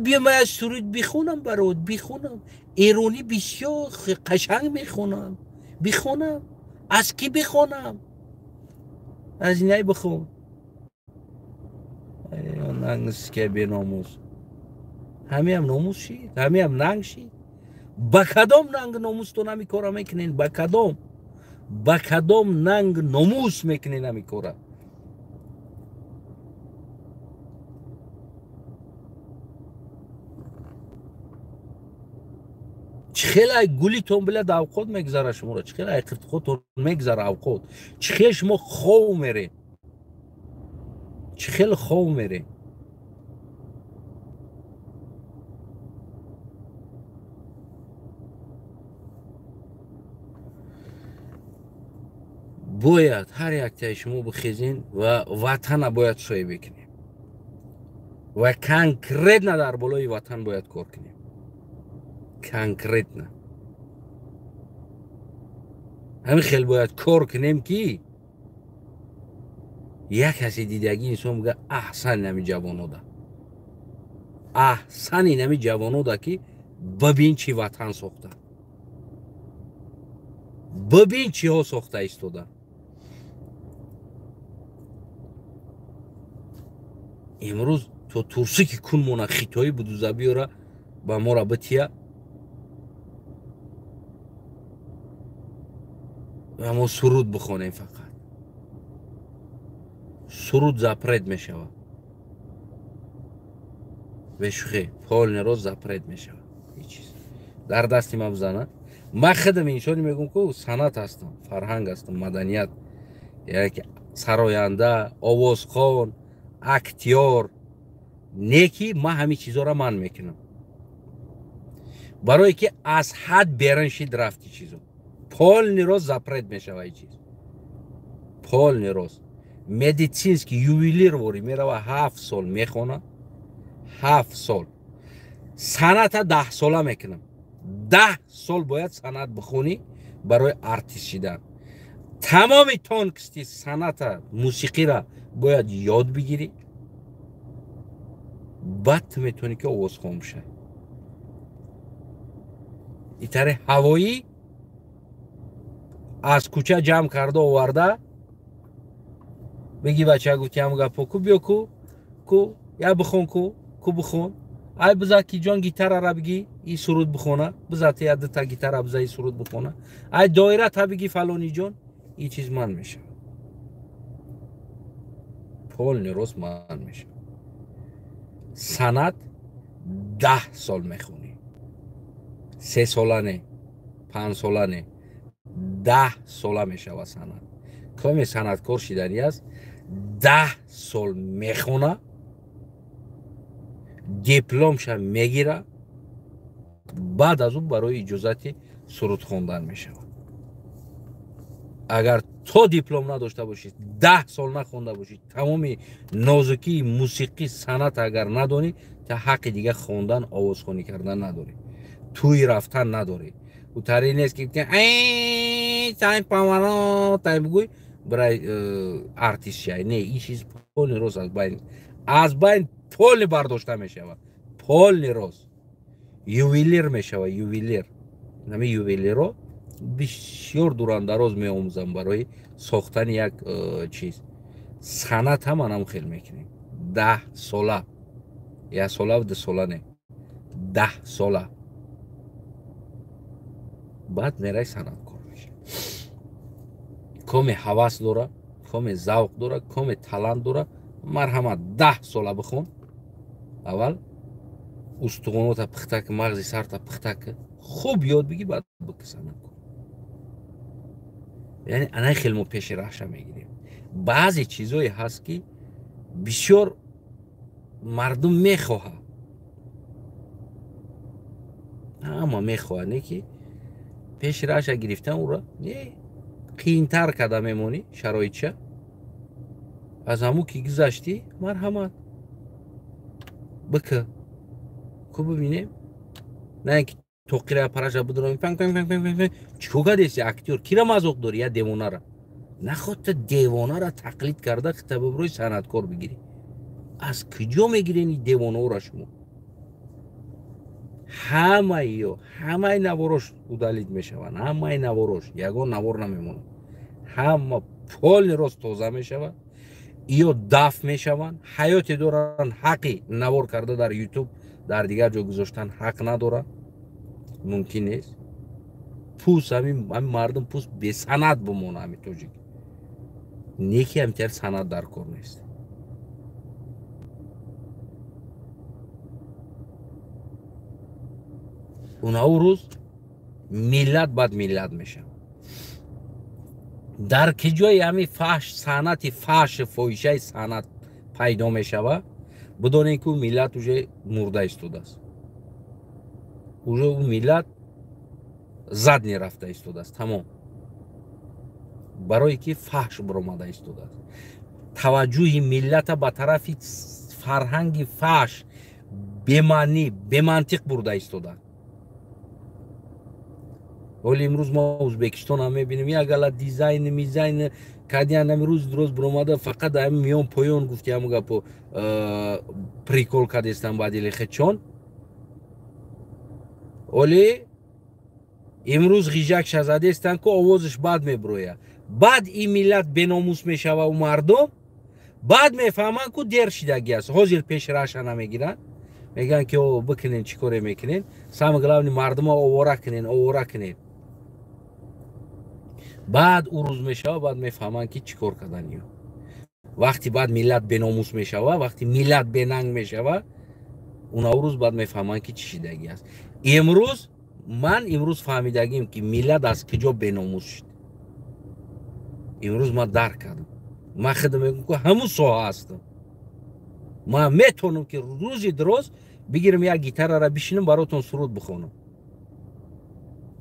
[SPEAKER 1] биём аз суруд бихонам барот, бихонам. эронӣ бисёр қашанг мехонам. бихонам. аз кӣ бихонам? аз инай бихон. нангске беномус. ҳамеам номус шид, ҳамеам нанг шид. ба кадом нанг номус то нами кора мекунен? ба кадом нанг номус мекунен нами кора? чӣ хеле ай гулитон билад авқот мегзара шуморо, чӣ хеле ай қиртиқотон мегзара авқот, чӣ хеле шумо хов мерем, чӣ хеле хов мерем. бояд ҳар яктаи шумо бихезин ва ватана бояд соҳиб кунем ва конкретна дар болои ватан бояд кор кунем. конкретно ҳамин хел бояд кор кунем ки як касе дидаги инсон бига аҳсан нами ҷавонода, аҳсани нами ҷавонода ки бибин чӣ ватан сохта, бибин чиҳо сохта истода. имрӯз то турсӣ ки кун мона хитоӣ будуза биёра ба мора бития ва мо суруд бихонем. фақат суруд запрет мешавад. бешухе полнеро запрет мешавад. ҳеҷ чиз дар дасти ма бизана. ман худам инсоне мегӯм ки санъат ҳастам, фарҳанг ҳастам, маданият, як сароянда, овозхон, актёр, неки ма ҳамин чизоро ман мекунам барое ки аз ҳад берун шид рафти чизо полный рост запрет мешава чиз полный рост медицинский ювелир вори мерава 7 сол мехона 7 сол саната 10 сола мекунам 10 сол бояд санат бихонӣ барои артист шидан тамоми тонкисти саната мусиқира бояд ёд бигирӣ баъд ту метавонӣ ки овозхон бишай итаре ҳавоӣ аз кӯча ҷамъ карда оварда бигӣ бача гуфти ҳамн гапо ку биё ку я бихон ку бихон ай биза ки ҷон гитарара бигӣ и суруд бихона биза ту я дута гитара биза и суруд бихона ай доира та бигӣ фалони ҷон ин чиз ман мешава полный рост ман мешава санат 10 сол мехонӣ 3 сола не 5 сола не 10 сола мешава санат коми санаткор шидани аст 10 сол мехона дипломша мегира баъд аз он барои иҷозати суруд хондан мешава агар то диплом надошта бошед 10 сол нахонда бошед тамоми нозукии мусиқӣ санат агар надонӣ та ҳаққи дига хондан овозхонӣ кардан надорӣ туи рафтан надорӣ утари нест ки тай паваро тай бигӯй барои артист шай не ин чиз полный рост аз байн полный бардошта мешава полный рост ювелир мешава ювелир нами ювелиро бисёр дурандароз меомӯзам барои сохтани як чиз санат ҳаманам хел мекунем 10 сола 1 сола 2 сола не 10 сола баъд мерай санаткор меша коме ҳавас дора коме завқ дора коме талант дора марҳамат 10 сола бихон аввал устухонота пухта ки мағзи сарта пухта ки хуб ёд бигӣ баъд бики санаткор яъне анай хел мо пеши раҳша мегирем баъзе чизое ҳаст ки бисёр мардум мехоҳад ҳама мехоҳад не ки пеши раҳша гирифтан ура не қиинтар карда мемонӣ шароитша аз ҳаму ки гузаштӣ марҳамат бика ку бибинем на ин ки тоқира параша будроми чикога деси актёр кира мазоқ дори я девонара нахота девонара тақлид карда хитабиброи санъаткор бигирӣ аз куҷо мегирени девонаора шумо ҳамаи наворош удалид мешаванд ҳамаи наворош ягон навор намемонад ҳама полный рост тоза мешавад ё даф мешаванд ҳаёте доранд ҳаққи навор карда дар ютуб дар дигар ҷо гузоштан ҳақ надорад мумкин нест пус ҳамин мардум пус бесанад бимона ҳамин тоҷик неки ҳамитар санат дар кор нест унаву рӯз миллат бад миллат мешавад дар ки ҷои ҳамин фаҳш санъати фаҳши фоҳишаи санъат пайдо мешавад бидонем ки ӯ миллат уже мурда истодааст уже ӯ миллат задни рафта истодааст тамом барое ки фаҳш биромада истодааст таваҷҷӯҳи миллата ба тарафи фарҳанги фаҳш бемаънӣ бемантиқ бурда истодааст ҳоли имрӯз мо ӯзбекистонам мебинем як гала дизайни мизайни кадиан ҳами рӯзи дуроз биромада фақат ҳами миён поён гуфти ҳамн гапо прикол кадестан баъди лехечон ҳоли имрӯз ғижакша задестан ку овозиш бад мебирояд баъд ин миллат беномус мешава у мардум баъд мефаҳманд ку дер шидаги аст ҳозир пеш раша намегиранд мегӯянд ки бикунен чӣ коре мекунен сами главни мардума овора кунен баъд ӯ рӯз мешава баъд мефаҳманд ки чӣ кор кардан ё вақти баъд миллат беномус мешава вақти миллат бенанг мешава унаву рӯз баъд мефаҳманд ки чӣ шидаги аст ман имрӯз фаҳмидагим ки миллат аз куҷо беномус шуд имрӯз ман дарк кардам ман худам мегӯям ки ҳамун соҳа ҳастам ما میتونم که روزی درست بگیرم یک گیتار را بشینم براتون سرود بخونم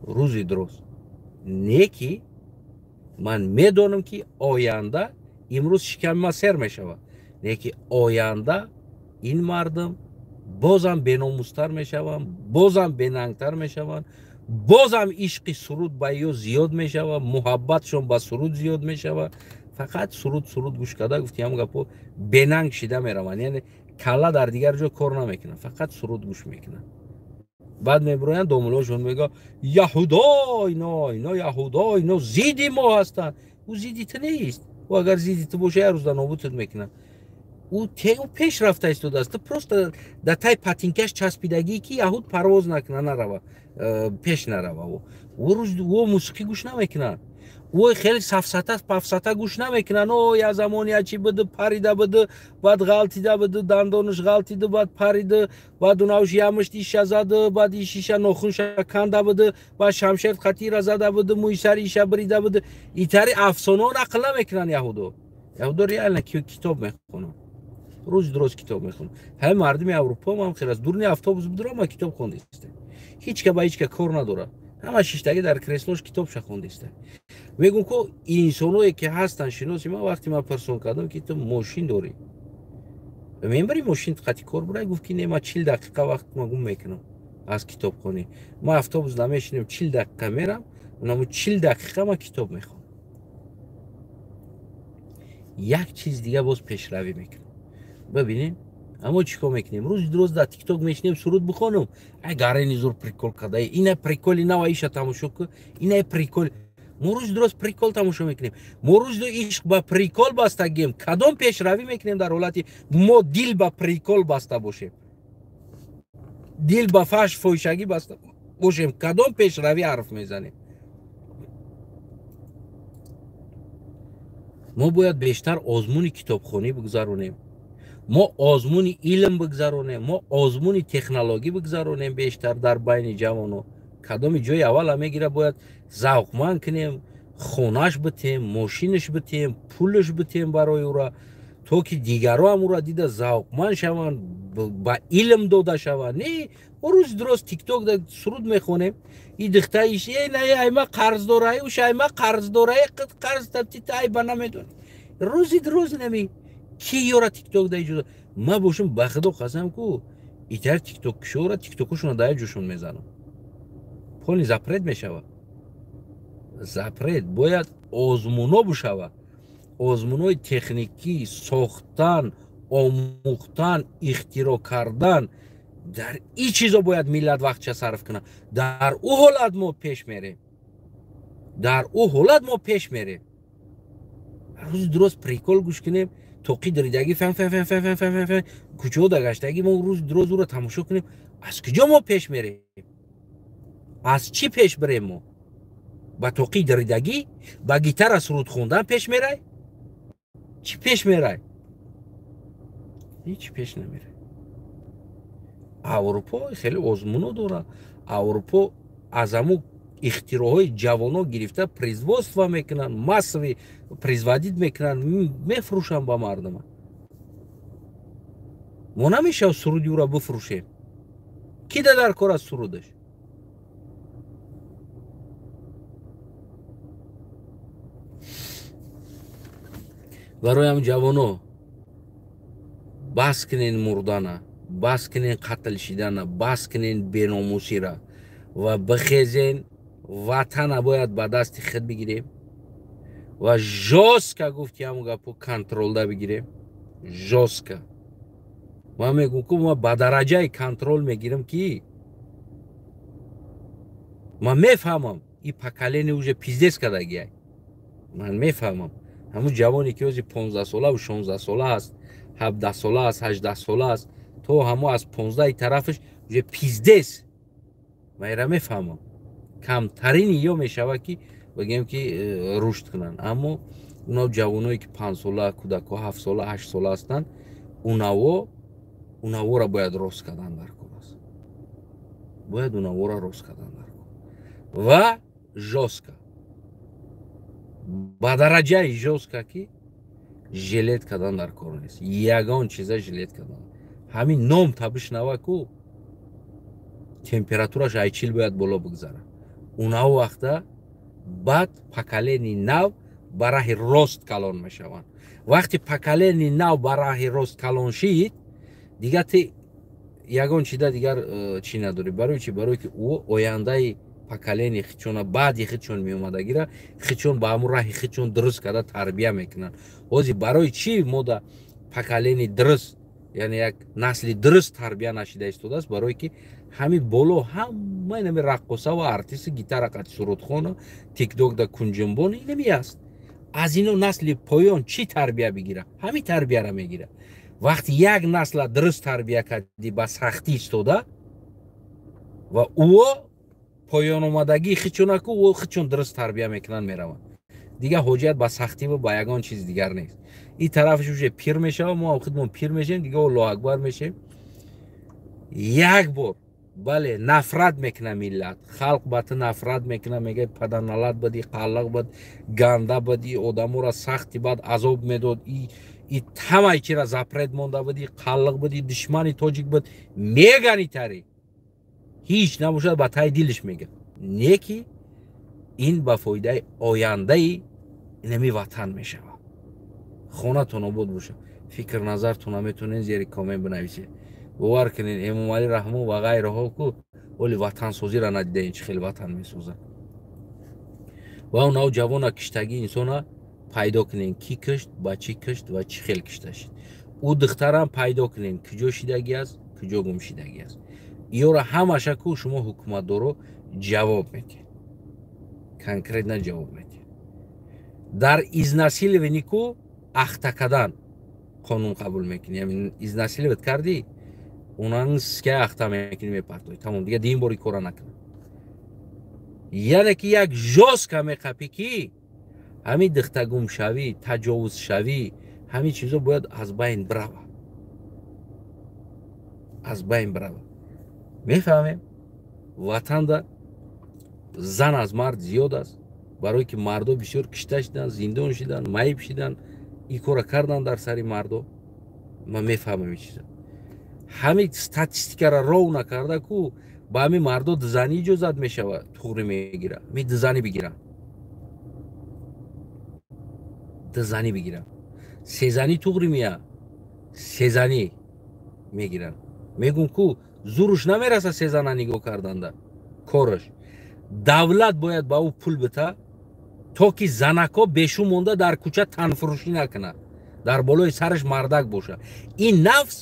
[SPEAKER 1] روزی درست نه که من میدونم که آینده امروز شکم ما سر میشود نه که آینده این مردم بازم بیناموستر میشوند بازم بیننگتر میشوند بازم عشق سرود با یو زیاد میشود محبتشون با سرود زیاد میشود فقط سرود گوش کرده گفتی هم گپو بیننگ شده میروند یعنی کلا در دیگر جا کار نمیکنن فقط سرود گوش میکنن بعد میبروین دوملاشون میگه یهودا اینا یهودا اینا زیدی ما هستن او زیدی تو نیست و اگر زیدی تو باشه هر روز در نابودت میکنن او پیش رفته ایستاده است پروست در تای پاتینکش چسبیدگی که یهود پرواز نکنه نروه پیش نروه او روز او موسیقی گوش نمیکنن او خیلی سفسطه پفسطه گوش نمیکنن او یا زمانی چی بده پریده بده بعد غلطیده بده دندانش غلطیده بعد پریده بعد اوناوش یمشتیش زده بعد ایشیش ناخونش کنده بده بعد شمشیر خطیر زده بده موی سر ایش بریده بده ایتری افسانه نقل نمیکنن یهودو ریال کتاب میخونن روز درست کتاب میخونم همه مردم اروپا هم خیلی از دور اتوبوس بدرم ما کتاب خونده است هیچ که با هیچ که کار نداره همه شیشتگی در کرسلوش کتاب خونده است میگم که انسانایی که هستن شناسی ما وقتی ما پرسون کردم که تو ماشین داری میبری ماشین خاطی کار برای گفت که نه ما 40 دقیقه وقت ما گم میکنم از کتاب خونی ما اتوبوس نمیشینیم 40 دقیقه میرم اونم 40 دقیقه ما کتاب میخونم یک چیز دیگه باز پیشروی میکنم ببینین اما چیکار میکنیم روز در تیک توک میشینیم سرود بخونم اگر این زور پریکول کده اینه پریکولی نه وایشه تماشا کن اینه پریکول ما روز درست پریکول تماشا میکنیم ما روز دو عشق با پریکول بستگیم کدام پیشروی میکنیم در حالتی ما دل با پریکول بسته باشیم دل با فحش فحشگی بسته باشیم کدام پیشروی حرف میزنیم ما باید بیشتر آزمون کتابخوانی بگذرونیم ما آزمون علم بگذرونیم ما آزمون تکنولوژی بگذرونیم بیشتر در بین جوانو کدام جای اول میگیره باید ذوقمند کنیم خونش بتیم ماشینش بتیم پولش بتیم برای او را تو که دیگرها هم او را دیده ذوقمند شوند با علم داده شوند نه روز درست تیک توک در سرود میخونیم این دختر ایش نه ایما قرض داره اوش ایما قرض داره قرض تبتی تای بنا میدونی روزی درست نمی کی یورا تیک توک دای جدا ما باشم بخدا قسم کو ایتر تیک توک شورا تیک توکشون دای جوشون میزنم پولی زپرد میشوه زپرد باید آزمونا بشوه آزمونای تکنیکی ساختن آموختن اختراع کردن در این چیزا باید ملت وقت چه صرف کنه در او حالت ما پیش میریم روز درست پریکول گوش کنیم توقی دریدگی فهم کوچه دگشتگی ما روز درست رو تماشا کنیم از کجا ما پیش میریم از چی پیش بریم ما با توقی دریدگی با گیتار سرود خوندن پیش میره چی پیش میره هیچ پیش نمیره اروپا خیلی آزمونو داره اروپا از همون اختراعهای جوانا گرفته پریزواستوا میکنن مصوی پریزوادید میکنن میفروشن با مردم ما نمیشه سرودی او را بفروشیم کی در کار از سرودش برای هم جوانا بس کنین مردانه بس کنین قتل شدنه بس کنین بیناموسی را و بخیزین وطن باید به دست خود بگیریم و جاسکا گفتی همون گپو کنترل ده بگیریم جاسکا ما میگم که ما به درجه کنترل میگیرم که من میفهمم این پکلین اوجه پیزدست کدگیه من میفهمم همون جوانی که اوزی 15 ساله و 16 ساله است 17 ساله است 18 ساله است تو همو از 15 طرفش اوجه پیزدست من را میفهمم کمترین یا میشوه که بگیم که رشد کنن اما اونا جوانایی که 5 ساله کودکا 7 ساله 8 ساله هستن اونا را باید رشد کردن در کار است باید اونا را رشد کردن در کار و جاسکا با درجه جاسکا که жилет кардан дар кор нест. Ягон чиза жилет кардан. Ҳамин ном табишнава ку температураш айчил бояд боло бигзара. Унаҳо вақта баъд поколени нав ба раҳи рост калон мешаванд. Вақти поколени нав ба раҳи рост калон шид, дигар ти ягон чида дигар чӣ надорӣ. Барои чӣ? Барои ки ӯ ояндаи поколени хичона баъди хичон меомадагира хичон ба ҳамун раҳи хичон дуруст карда тарбия мекунанд. ҳозир барои чӣ мо да поколени дуруст, яъне як насли дуруст тарбия нашида истодааст? Барое ки ҳами боло ҳамаи нами раққоса ва артисти гитара қати сурудхона тикдок да кунҷумбон инами аст. Аз ино насли поён чӣ тарбия бигира? Ҳами тарбияра мегира. Вақти як насла дуруст тарбия карди ба сахтӣ истода ва ӯ поён омадагии хичонаку ӯ хичон дуруст тарбия мекунанд мераванд. Дигар ҳоҷият ба сахтӣ ва ба ягон чиз дигар нест. ин тарафаш уже пир мешава, мо худмон пир мешем, дигар Аллоҳу акбар мешем. як бор бале нафрат мекуна миллат, халқ ба ту нафрат мекуна, мега паданалат бади, қаллақ бад, ганда бади, одамора сахти бад азоб медод, и ҳамаи чира запрет монда бади, қаллақ бади, душмани тоҷик бад, мегани тари ҳеҷ набошад, ба таи дилиш мега не ки ин ба фоидаи ояндаи инами ватан мешава. хонатон обод боша. фикр назартона метонен зери комент бинависед. бовар кунед Эмомалӣ Раҳмон ва ғайраҳо ку оли ватансозира надидаен чӣ хеле ватан месозанд. ва онаҳо ҷавона киштагии инсона пайдо кунен, ки кишт, ба чӣ кишт ва чӣ хел кишта шид. ӯ духтарам пайдо кунен, куҷо шидагӣ аст, куҷо гум шидагӣ аст. иёра ҳамаша ку шумо ҳукуматдоро ҷавоб медиҳед, конкретна ҷавоб медиҳед. дар изнасиловани ку ахта кардан қонун қабул мекунӣ. изнасиловат кардӣ, унанска ахта мекунӣ, мепартоӣ, тамом, дига дин бори кора накунад. яъне ки як жостка меқапӣ ки ҳамин духтагумшавӣ, таҷовузшавӣ, ҳамин чизо бояд аз байн брава. аз байн брава. мефаҳмем? ватанда зан аз мард зиёд аст. барое ки мардо бисёр кишта шиданд, зиндон шиданд, майиб шиданд, ин кора карданд дар сари мардо. ман мефаҳмам ин чиза. ҳамин статистикара ров накарда ку ба ҳамин мардо дузанӣ иҷозат мешавад, туғри мегира. ҳамин дузанӣ бигиранд. дузанӣ бигиранд. сезанӣ туғри мея, сезанӣ мегиранд. мегӯн ку зурш намераса сезана нигоҳ карданда кораш. давлат бояд ба ӯ пул бита, то ки занако бешум монда дар кӯча танфурӯшӣ накунад, дар болои сараш мардак боша. ин нафс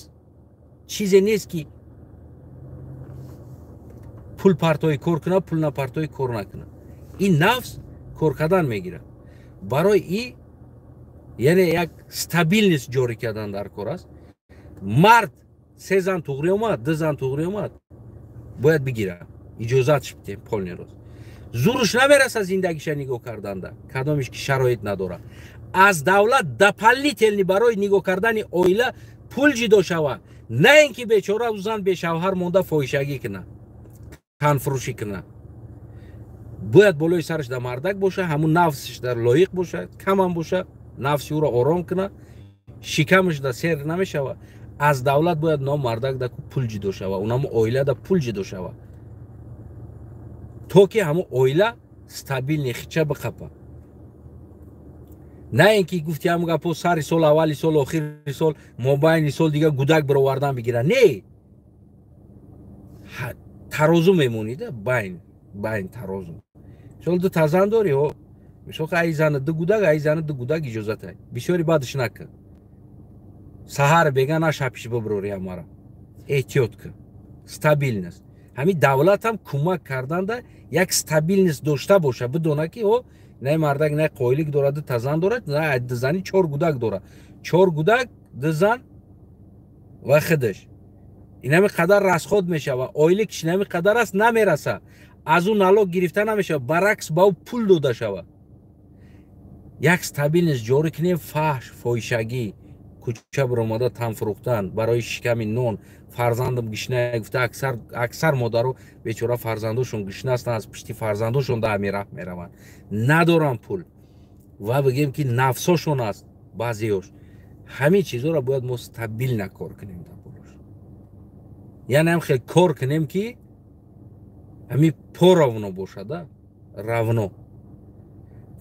[SPEAKER 1] чизе нест ки пул партои кор кунад, пул на партои кор накунад. ин нафс кор кардан мегирад. барои ин яъне як стабилнист ҷорӣ кардан дар кор аст. мард се зан туғри омад, ду зан туғри омад, бояд бигирад, иҷозатш бидем полный рост. зурш намераса зиндагиша нигоҳ карданда, кадомиш ки шароит надорад. аз давлат дополнительни барои нигоҳ кардани оила пул ҷидо шава, на ин ки бечора зан бешавҳар монда фоҳишагӣ кунад, танфурӯшӣ кунад. бояд болои сараш дар мардак боша, ҳамун нафсиш дар лоиқ боша, камам боша, нафси ӯро ором кунад, шикамаш дар сер намешава. аз давлат бояд но мардак да пул ҷидо шава, унамо оила да пул ҷидо шава, то ки ҳамун оила стабилни хича биқапа. на ин ки гуфти ҳамун гапо сари сол, аввали сол, охири сол, мобайни сол дига гудак бировардан бигирад. не, тарозу мемонида, байн тарозу. мисол ду тазан дори ҳо, мисол ай зана ду гудак, ай зана ду гудак иҷозат ай. бисёри бадш накун. саҳар бега на шабиш биброри ҳамара. эҳтиёт кун. стабилност. ҳамин давлат ҳам кӯмак карданда як стабилност дошта боша, бидона ки о не мардак не қоилик дорад, ду тазан дорад, не ду зани чор гудак дорад. чор гудак, ду зан ва худаш. инами қадар расход мешава. оиликш инами қадар аст намераса. аз ӯ налог гирифта намешава, баръакс ба ӯ пул дода шава. як стабилност ҷорӣ кунем. фаҳш, фоҳишагӣ, кӯча биромада тан фурӯхтан барои шиками нон, фарзандам гишна гуфта, аксар модаро бечора фарзандошон гишна ҳастанд, аз пишти фарзандошон да ҳамин раҳ мераванд, надоранд пул. ва бигем ки нафсошон аст, баъзеёш ҳамин чизҳоро бояд мо стабилна кор кунем дар болош. яъне ҳам хеле кор кунем ки ҳамин по равно бошада, равно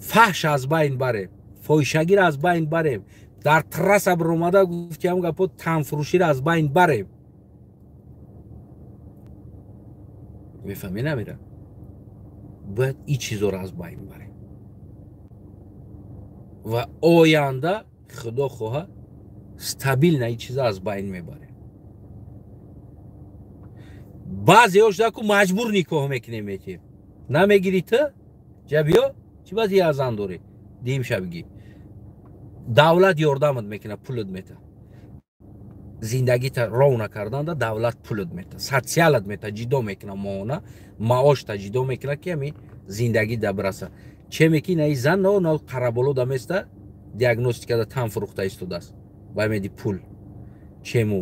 [SPEAKER 1] фаҳш аз байн барем, фоҳишагиро аз байн барем, дар трасса биромада гуфти ҳам гапо танфурӯширо аз байн барем. мефаҳмӣ намира? бояд ин чизҳоро аз байн барем ва оянда худо хоҳад стабилна ин чиза аз байн мебарем. баъзеҳош даку маҷбур никоҳ мекунем метем. Намегирӣ ту? ҷа биё, чӣ баъди аз зан дорӣ? Дим шабгӣ. Давлат ёрдамат мекуна, пулат мета. Зиндагита ров накарданда давлат пулат мета. Социалат мета, ҷидо мекуна моҳона, маошта ҷидо мекуна ки ҳами зиндагӣ да бираса. Че мекина ин зан на қараболо да места диагностикада тан фурӯхта истодааст. Ба меди пул. Чему?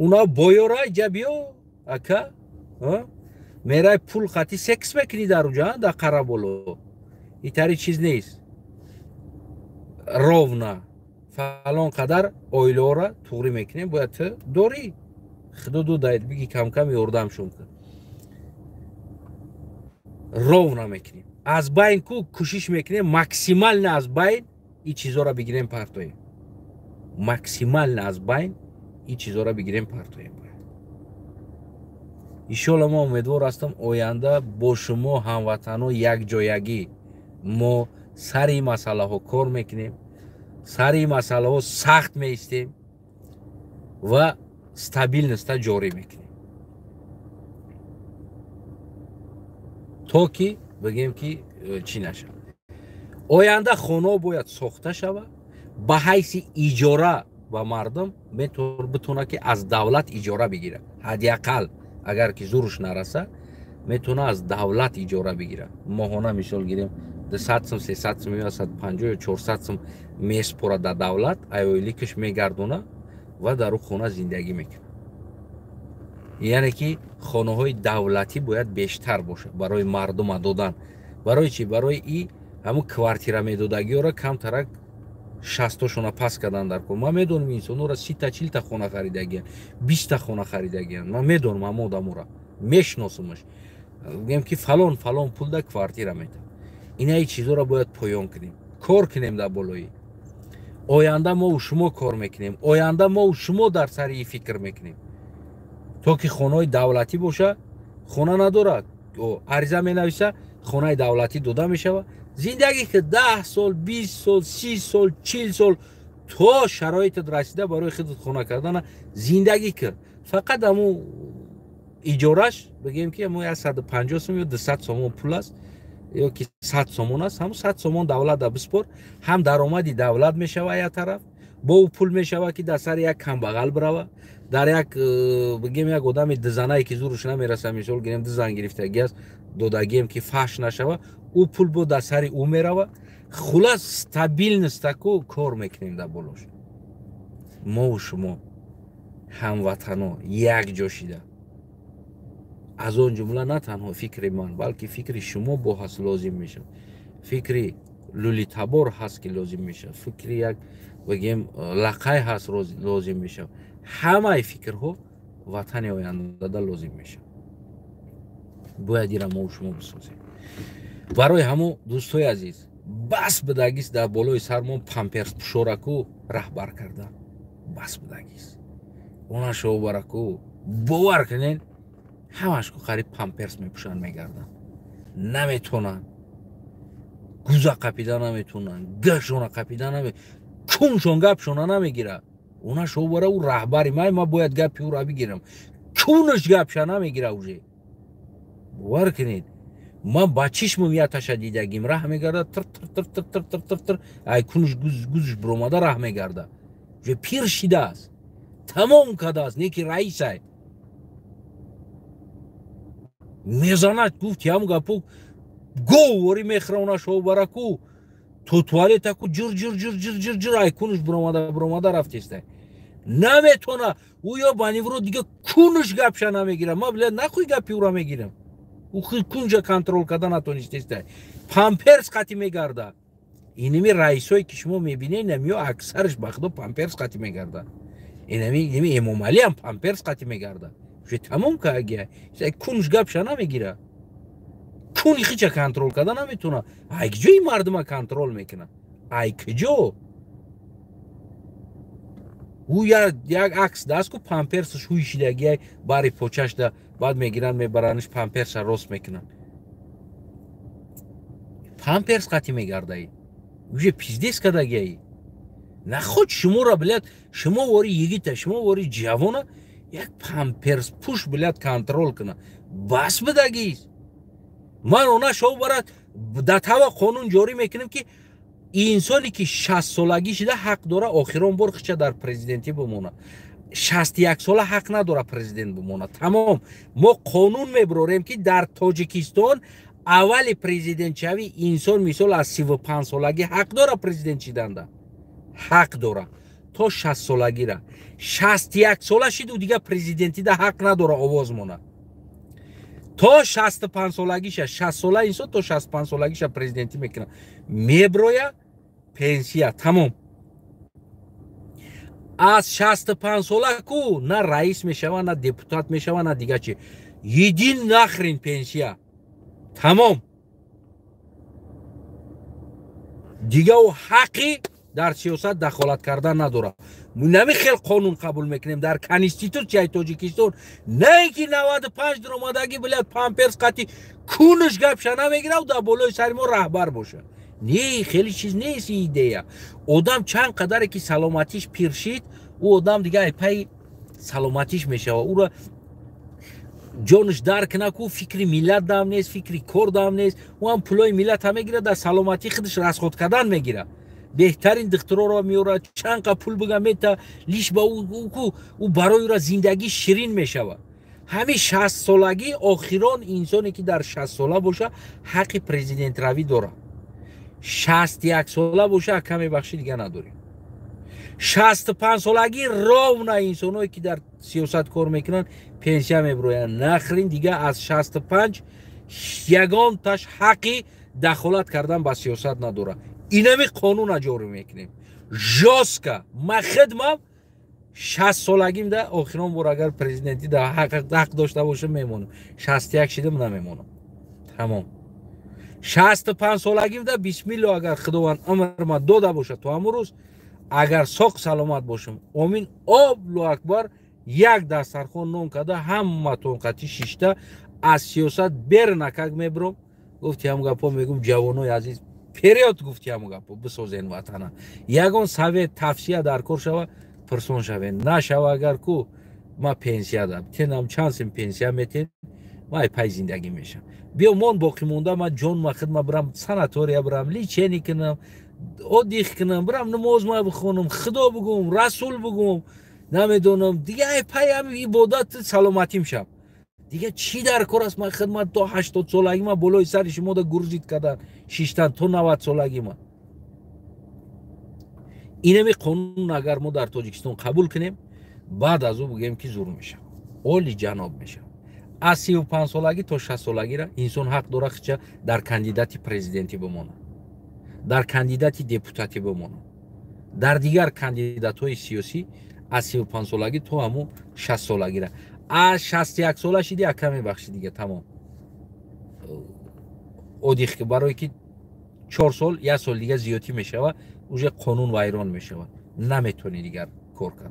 [SPEAKER 1] Уна боёрай ҷа биё ака? Мерай пул хати секс мекунӣ дар уҷа да қараболо. Итари чиз нест. Ровна фалон қадар оилаҳоро туғрӣ мекунем, бояд ту дорӣ. Худо додаед биги кам-кам ёрдамшон кун. Ровна мекунем. Аз байн ку кӯшиш мекунем максимална аз байн ин чизҳоро бигирем партоем. Максимална аз байн ин чизҳоро бигирем партоем. иншоалло мо умедвор ҳастам оянда бо шумо ҳамватанҳо якҷоягӣ мо сари масъалаҳо кор мекунем, сари масъалаҳо сахт меистем ва стабилността ҷорӣ мекунем. То ки бигем ки чӣ нашавад. Оянда хонаҳо бояд сохта шавад ба ҳайси иҷора ба мардум битона ки аз давлат иҷора бигирад. ҳадди ақал агар ки зурш нараса метавона аз давлат иҷора бигирад. моҳона мисол гирем 200 сум, 300 сум, 150 ё 400 сум меспора да давлат, айоиликаш мегардона ва дар ӯ хона зиндагӣ мекунад. яъне ки хонаҳои давлатӣ бояд бештар бошад барои мардума додан. барои чӣ? барои ин ҳамун квартира медодагиёро камтарак 60-шона пас кардан дар кор. Ман медонам инсонҳоро 30-40 хона харидагиян, 20 хона харидагиян. Ман медонам ҳам одаморо, мешиносамаш. гӯем ки фалон пул да квартира мета. Инаи чизҳоро бояд поён кунем. Кор кунем дар болои. Оянда мо у шумо кор мекунем. Оянда мо у шумо дар сари ин фикр мекунем. То ки хонаҳои давлатӣ боша, хона надорад. ариза менависа, хонаи давлатӣ дода мешавад. зиндагӣ ки 10 сол, 20 сол, 30 сол, 40 сол то шароитат расида барои худат хона кардана зиндагӣ кир. Фақат ҳамун иҷораш бигем ки ҳамун 150 сум ё 200 сомон пул аст ё ки 100 сомон аст. ҳамун 100 сомон давлат да биспор. ҳам даромади давлат мешавад як тараф, бо ӯ пул мешавад ки дар сари як камбағал бирава, дар як бигем як одами дизанае ки зурш намераса, мисол гирем дизан гирифтагӣ аст, додагием ки фаҳш нашава, ӯ пул бо дар сари ӯ мерава. хулас стабилностаку кор мекунем дар болош. мову шумо ҳамватанҳо якҷо шида аз он ҷумла на танҳо фикри ман, балки фикри шумо бо ҳаст лозим мешавад. фикри лӯлитабор ҳаст ки лозим мешавад. фикри як бигем лақай ҳаст лозим мешавад. ҳамаи фикрҳо ватани ояндада лозим мешавад. бояд ира мову шумо бисозем. барои ҳамон дӯстои азиз, бас бидагист дар болои сармон памперс пушораку раҳбар кардан. бас бидагист. она шобараку бовар кунен ҳамашку қариб памперс мепушанд мегардан. наметонанд. гуза қапида наметонанд. гашона қапида наметонанд. куншон гапшона намегирад. она шобара ӯ раҳбари ман бояд гапи ӯро бигирам. кунаш гапша намегира уже. бовар кунед. ман ба чишмум яташа дидагим раҳ мегарда тр ай кунш гузш биромада раҳ мегарда. уже пир шидааст. тамом кардааст, не ки раисай. мезанад гуфти ҳам гапо говори мехрона шобараку то туалетаку ҷир ай кунш биромада рафтестай. наметона ӯ ё ба нивро дига кунш гапша намегира. ма билад нахӯй гапи ӯро мегирам. ӯ кунҷа контрол карда натонистестай. памперс қати мегарда. اینمی رئیسایی که شما میبینین نمیو اکثرش بخدا پامپرس قاطی میگردن. اینمی امام علی هم پامپرس قاطی میگردن. چه تمام که اگه کنش گپ شنا میگیره. کنی خیچه کنترل کردن نمیتونه. ای کجای مردم کنترل میکنه. ای کجا؟ او یک عکس دست کو پامپرسش هوی شیدگی باری پوچش ده بعد میگیرن میبرنش پامپرس راست میکنن. پامپرس قاطی میگرده ای. وجه پیزدیس کدگی ای. نه خود شما را بلد شما واری یگیت شما واری جوانه یک پامپرس پوش بلد کنترل کنه. بس بدگیست. من اونا شو برات دتاوا قانون جاری میکنم که انسانی که 60 سالگی شده حق داره آخران بار خچه در پرزیدنتی بمونه. 61 ساله حق نداره پرزیدنت بمونه. تمام ما قانون میبراریم که در تاجیکستان اول پرزیدنت شوی انسان مثال از 35 سالگی حق داره پرزیدنت شدن. حق داره تا 60 سالگی را 61 ساله شد و دیگه پرزیدنتی ده حق نداره آواز مونه. تا 65 سالگیش 60 ساله انسان تا 65 سالگیش پرزیدنتی میکنه میبرویا پنسیا تمام. از 65 ساله کو نه رئیس میشوه نه دپوتات میشوه نه دیگه چی یدین نخرین پنسیا تمام. دیگه او حقی در سیاست دخالت کردن نداره. نمی خیلی قانون قبول میکنیم در کنستیتوسیای تاجیکستان نه اینکه 95 در اومدگی بلد پامپرس قطعی کونش گپ شنا میگیره و در بالای سر ما رهبر باشه. نه خیلی چیز نیست این ایده. آدم چند قدره که سلامتیش پیر شید او آدم دیگه پای سلامتیش میشه و او را جانش درک نکو فکری ملت دام نیست فکری کار دام نیست و هم پولای ملت هم میگیره در سلامتی خودش رسخود کردن میگیره. بهترین دکترها را میاره چند قا پول بگم میتا لیش با او برای را زندگی شیرین میشوه. همه 60 سالگی آخران انسانی که در 60 ساله باشه حق پرزیدنت روی داره. 61 ساله باشه کمی بخشی دیگه نداریم. 65 سالگی راو نه انسانایی که در سیاست کار میکنن پنسیا میبروین نخرین دیگه از 65 یگان تاش حقی دخالت کردن با سیاست نداره. اینمی قانون جاری میکنیم. جاسکا ما خدمم 60 سالگیم ده آخران بار اگر پرزیدنتی ده حق داشته باشه میمونم. 61 شدم نمیمونم. تمام. 65 سالگیم ده بسم الله اگر خداوند امر ما داده باشه تو امروز اگر ساق سلامت باشم امین الله اکبر یک دسترخوان نون کده همه تونقتی شیشته از سیاست بر نکک میبرم. گفتی هم گپا میگم جوانای عزیز پریود گفتی هم گپا بسازین وطنه یگان سوی تفسیه در کار شوه پرسون شوه نشوه اگر کو ما پنسیه دارم تینم چانسیم پنسیه میتین ما پای زندگی میشم. بیا من باقی مونده ما جان ما خدمه برم سناتوریا برم لیچینی کنم دیخ کنم برم نماز ما بخونم خدا بگم رسول بگم نمیدونم دیگه ای پای هم عبادت سلامتیم شم. دیگه چی در کار است من خدمت تا 80 سالگی ما بالای سر شما دا گرزید کردن شیشتن تا 90 سالگی ما. اینمی قانون اگر ما در تاجیکستان قبول کنیم بعد از او بگیم که زور میشه اولی جناب میشه. از 35 سالگی تا 60 سالگی را انسان حق داره که در کاندیداتی پرزیدنتی بمونه در کاندیداتی دپوتاتی بمونه در دیگر کاندیدات های سیاسی از 35 سالگی تو همون 60 سالگی را از 61 ساله شدی کمی بخشی دیگه تمام. اودیخ که برای که 4 سال یا سال دیگه زیادی میشه و اوجه قانون ویران میشه و نمیتونی دیگر کار کنه.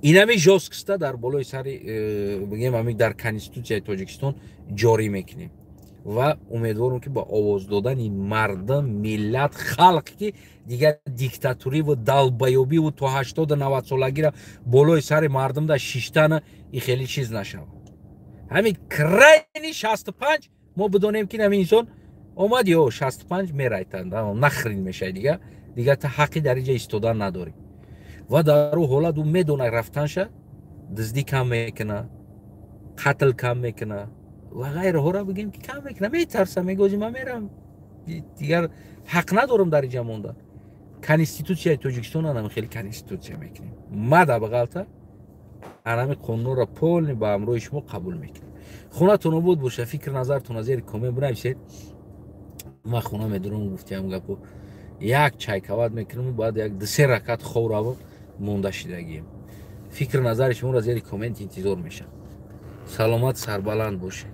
[SPEAKER 1] اینمی جاسکستا در بالای سر بگیم همین در کنستیتوسیای تاجیکستان جاری میکنیم و امیدوارم که با آواز دادن مردم ملت خلق که دیگر دیکتاتوری و دلبیابی و تا 80 90 سالگی را بالای سر مردم در شیشتن این خیلی چیز نشود. همین کرینی 65 ما بدونیم که همین انسان اومد یا 65 میرایتند نخرین میشه دیگه تا حقی در اینجا ایستادن نداری و در او حالت او میدونه رفتنش دزدی کم میکنه قتل کم میکنه و غیره ها را بگیم که کم میکنه میترسم میگوزی من میرم دیگر حق ندارم در اینجا موندن. کنستیتوسیای تاجیکستان هم خیلی کنستیتوسیا میکنیم ما در بغلتا انمی قانون را پول با امروی شما قبول میکنیم. خونه تون بود باشه فکر نظرتون از زیر کامنت بنویسید. ما خونه میدونم گفتیم گپو як чайкават мекунам, баъд як 2-3 ракат хоб равам, монда шидагием. фикр назари шуморо зери коммент интизор мешам. саломат сарбаланд бошед.